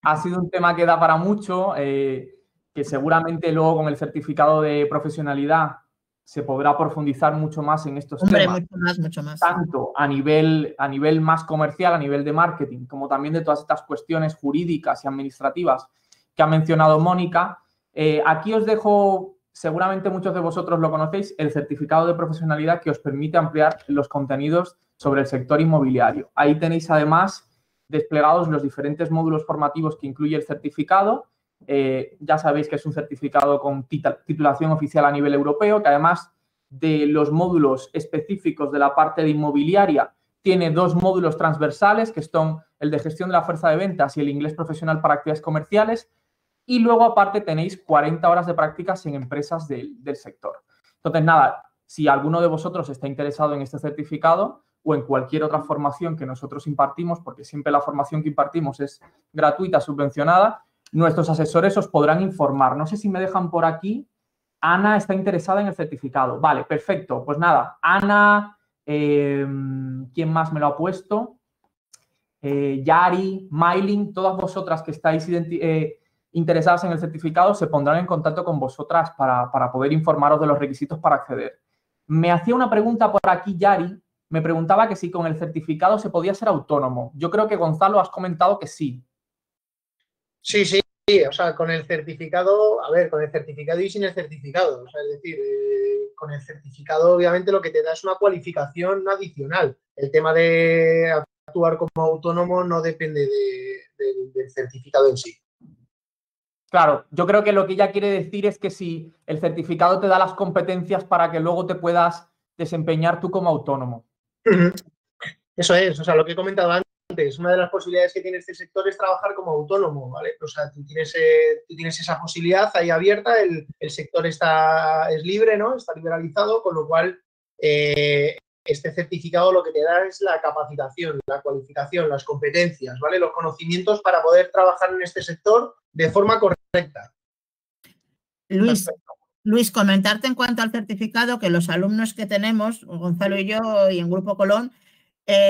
Ha sido un tema que da para mucho, que seguramente luego con el certificado de profesionalidad se podrá profundizar mucho más en estos temas. Mucho más. Tanto a nivel más comercial, a nivel de marketing, como también de todas estas cuestiones jurídicas y administrativas que ha mencionado Mónica. Aquí os dejo, seguramente muchos de vosotros lo conocéis, el certificado de profesionalidad que os permite ampliar los contenidos sobre el sector inmobiliario. Ahí tenéis además desplegados los diferentes módulos formativos que incluye el certificado. Ya sabéis que es un certificado con titulación oficial a nivel europeo, que además de los módulos específicos de la parte de inmobiliaria, tiene 2 módulos transversales, que son el de gestión de la fuerza de ventas y el inglés profesional para actividades comerciales. Y luego, aparte, tenéis 40 horas de prácticas en empresas del sector. Entonces, nada, si alguno de vosotros está interesado en este certificado o en cualquier otra formación que nosotros impartimos, porque siempre la formación que impartimos es gratuita, subvencionada, nuestros asesores os podrán informar. No sé si me dejan por aquí. Ana está interesada en el certificado. Vale, perfecto. Pues nada, Ana, ¿quién más me lo ha puesto? Yari, Mailing, todas vosotras que estáis interesadas en el certificado se pondrán en contacto con vosotras para poder informaros de los requisitos para acceder. Me hacía una pregunta por aquí, Yari, me preguntaba que si con el certificado se podía ser autónomo. Yo creo que, Gonzalo, has comentado que sí. Sí, sí, o sea, con el certificado, a ver, con el certificado y sin el certificado, o sea, es decir, con el certificado obviamente lo que te da es una cualificación adicional. El tema de actuar como autónomo no depende del certificado en sí. Claro, yo creo que lo que ella quiere decir es que si el certificado te da las competencias para que luego te puedas desempeñar tú como autónomo. Eso es, o sea, lo que he comentado antes, una de las posibilidades que tiene este sector es trabajar como autónomo, ¿vale? O sea, tú tienes esa posibilidad ahí abierta, el sector es libre, ¿no? Está liberalizado, con lo cual este certificado lo que te da es la capacitación, la cualificación, las competencias, ¿vale? Los conocimientos para poder trabajar en este sector de forma correcta. Luis, comentarte en cuanto al certificado que los alumnos que tenemos, Gonzalo y yo y en Grupo Colón,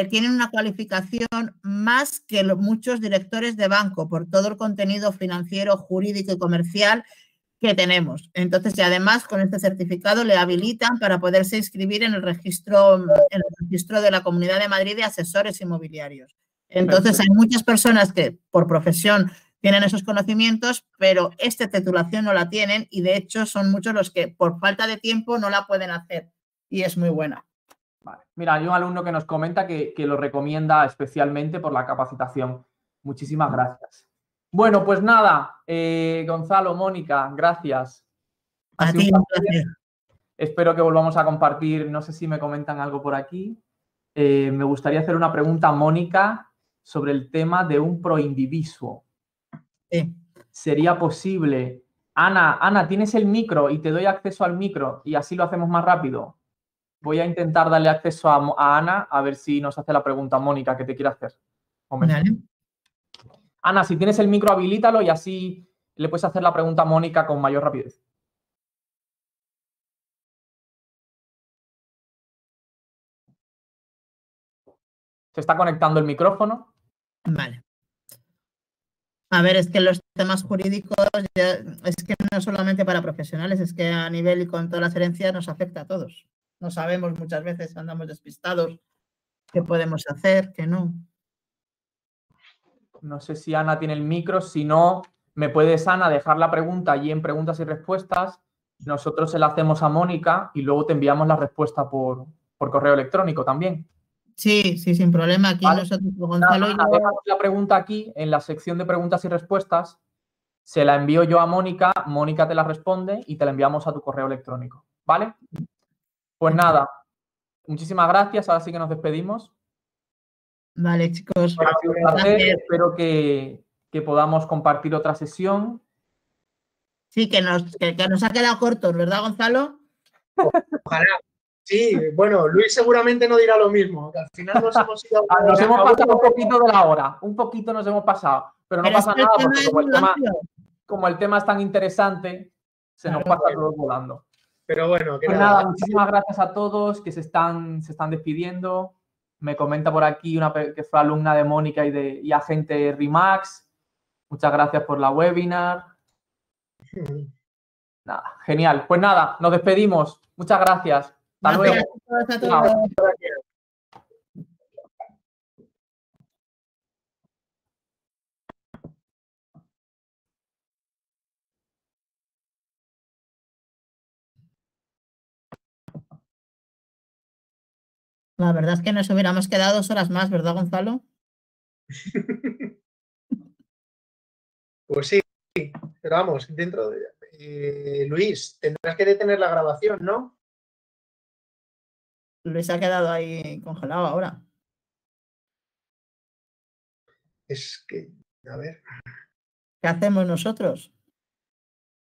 tienen una cualificación más que muchos directores de banco por todo el contenido financiero, jurídico y comercial que tenemos. Entonces, y además con este certificado le habilitan para poderse inscribir en el registro de la Comunidad de Madrid de asesores inmobiliarios. Entonces, hay muchas personas que por profesión tienen esos conocimientos, pero esta titulación no la tienen y de hecho son muchos los que por falta de tiempo no la pueden hacer y es muy buena. Vale. Mira, hay un alumno que nos comenta que lo recomienda especialmente por la capacitación. Muchísimas gracias. Bueno, pues nada, Gonzalo, Mónica, gracias. A ti, un placer. Espero que volvamos a compartir. No sé si me comentan algo por aquí. Me gustaría hacer una pregunta a Mónica sobre el tema de un proindivisuo. Sí. ¿Sería posible? Ana, ¿tienes el micro y te doy acceso al micro y así lo hacemos más rápido? Voy a intentar darle acceso a Ana a ver si nos hace la pregunta Mónica que te quiere hacer. Vale. Ana, si tienes el micro, habilítalo y así le puedes hacer la pregunta a Mónica con mayor rapidez. Se está conectando el micrófono. Vale. A ver, es que los temas jurídicos es que no solamente para profesionales, es que a nivel y con todas las herencias nos afecta a todos. No sabemos muchas veces, andamos despistados, qué podemos hacer, qué no. No sé si Ana tiene el micro, si no, me puedes, Ana, dejar la pregunta allí en preguntas y respuestas. Nosotros se la hacemos a Mónica y luego te enviamos la respuesta por correo electrónico también. Sí, sin problema. Aquí ¿vale? Nosotros, Gonzalo y yo... Dejamos la pregunta aquí en la sección de preguntas y respuestas. Se la envío yo a Mónica, Mónica te la responde y te la enviamos a tu correo electrónico. ¿Vale? Pues nada, muchísimas gracias. Ahora sí que nos despedimos. Vale, chicos. Ha sido un placer. Espero que podamos compartir otra sesión. Sí, que nos ha quedado corto, ¿verdad, Gonzalo? Ojalá. Sí, bueno, Luis seguramente no dirá lo mismo, que al final nos hemos ido... Nos hemos pasado un poquito de la hora, un poquito nos hemos pasado, pero no pasa nada porque como el tema es tan interesante, se nos pasa todo volando. Pero bueno, pues nada, muchísimas gracias a todos que se están despidiendo. Me comenta por aquí una que fue alumna de Mónica y agente RIMAX. Muchas gracias por la webinar. Nada, genial. Pues nada, nos despedimos. Muchas gracias. Hasta luego. A todos. La verdad es que nos hubiéramos quedado 2 horas más, ¿verdad, Gonzalo? Pues sí, pero vamos, dentro de... Luis, tendrás que detener la grabación, ¿no? Luis ha quedado ahí congelado ahora. Es que, a ver. ¿Qué hacemos nosotros?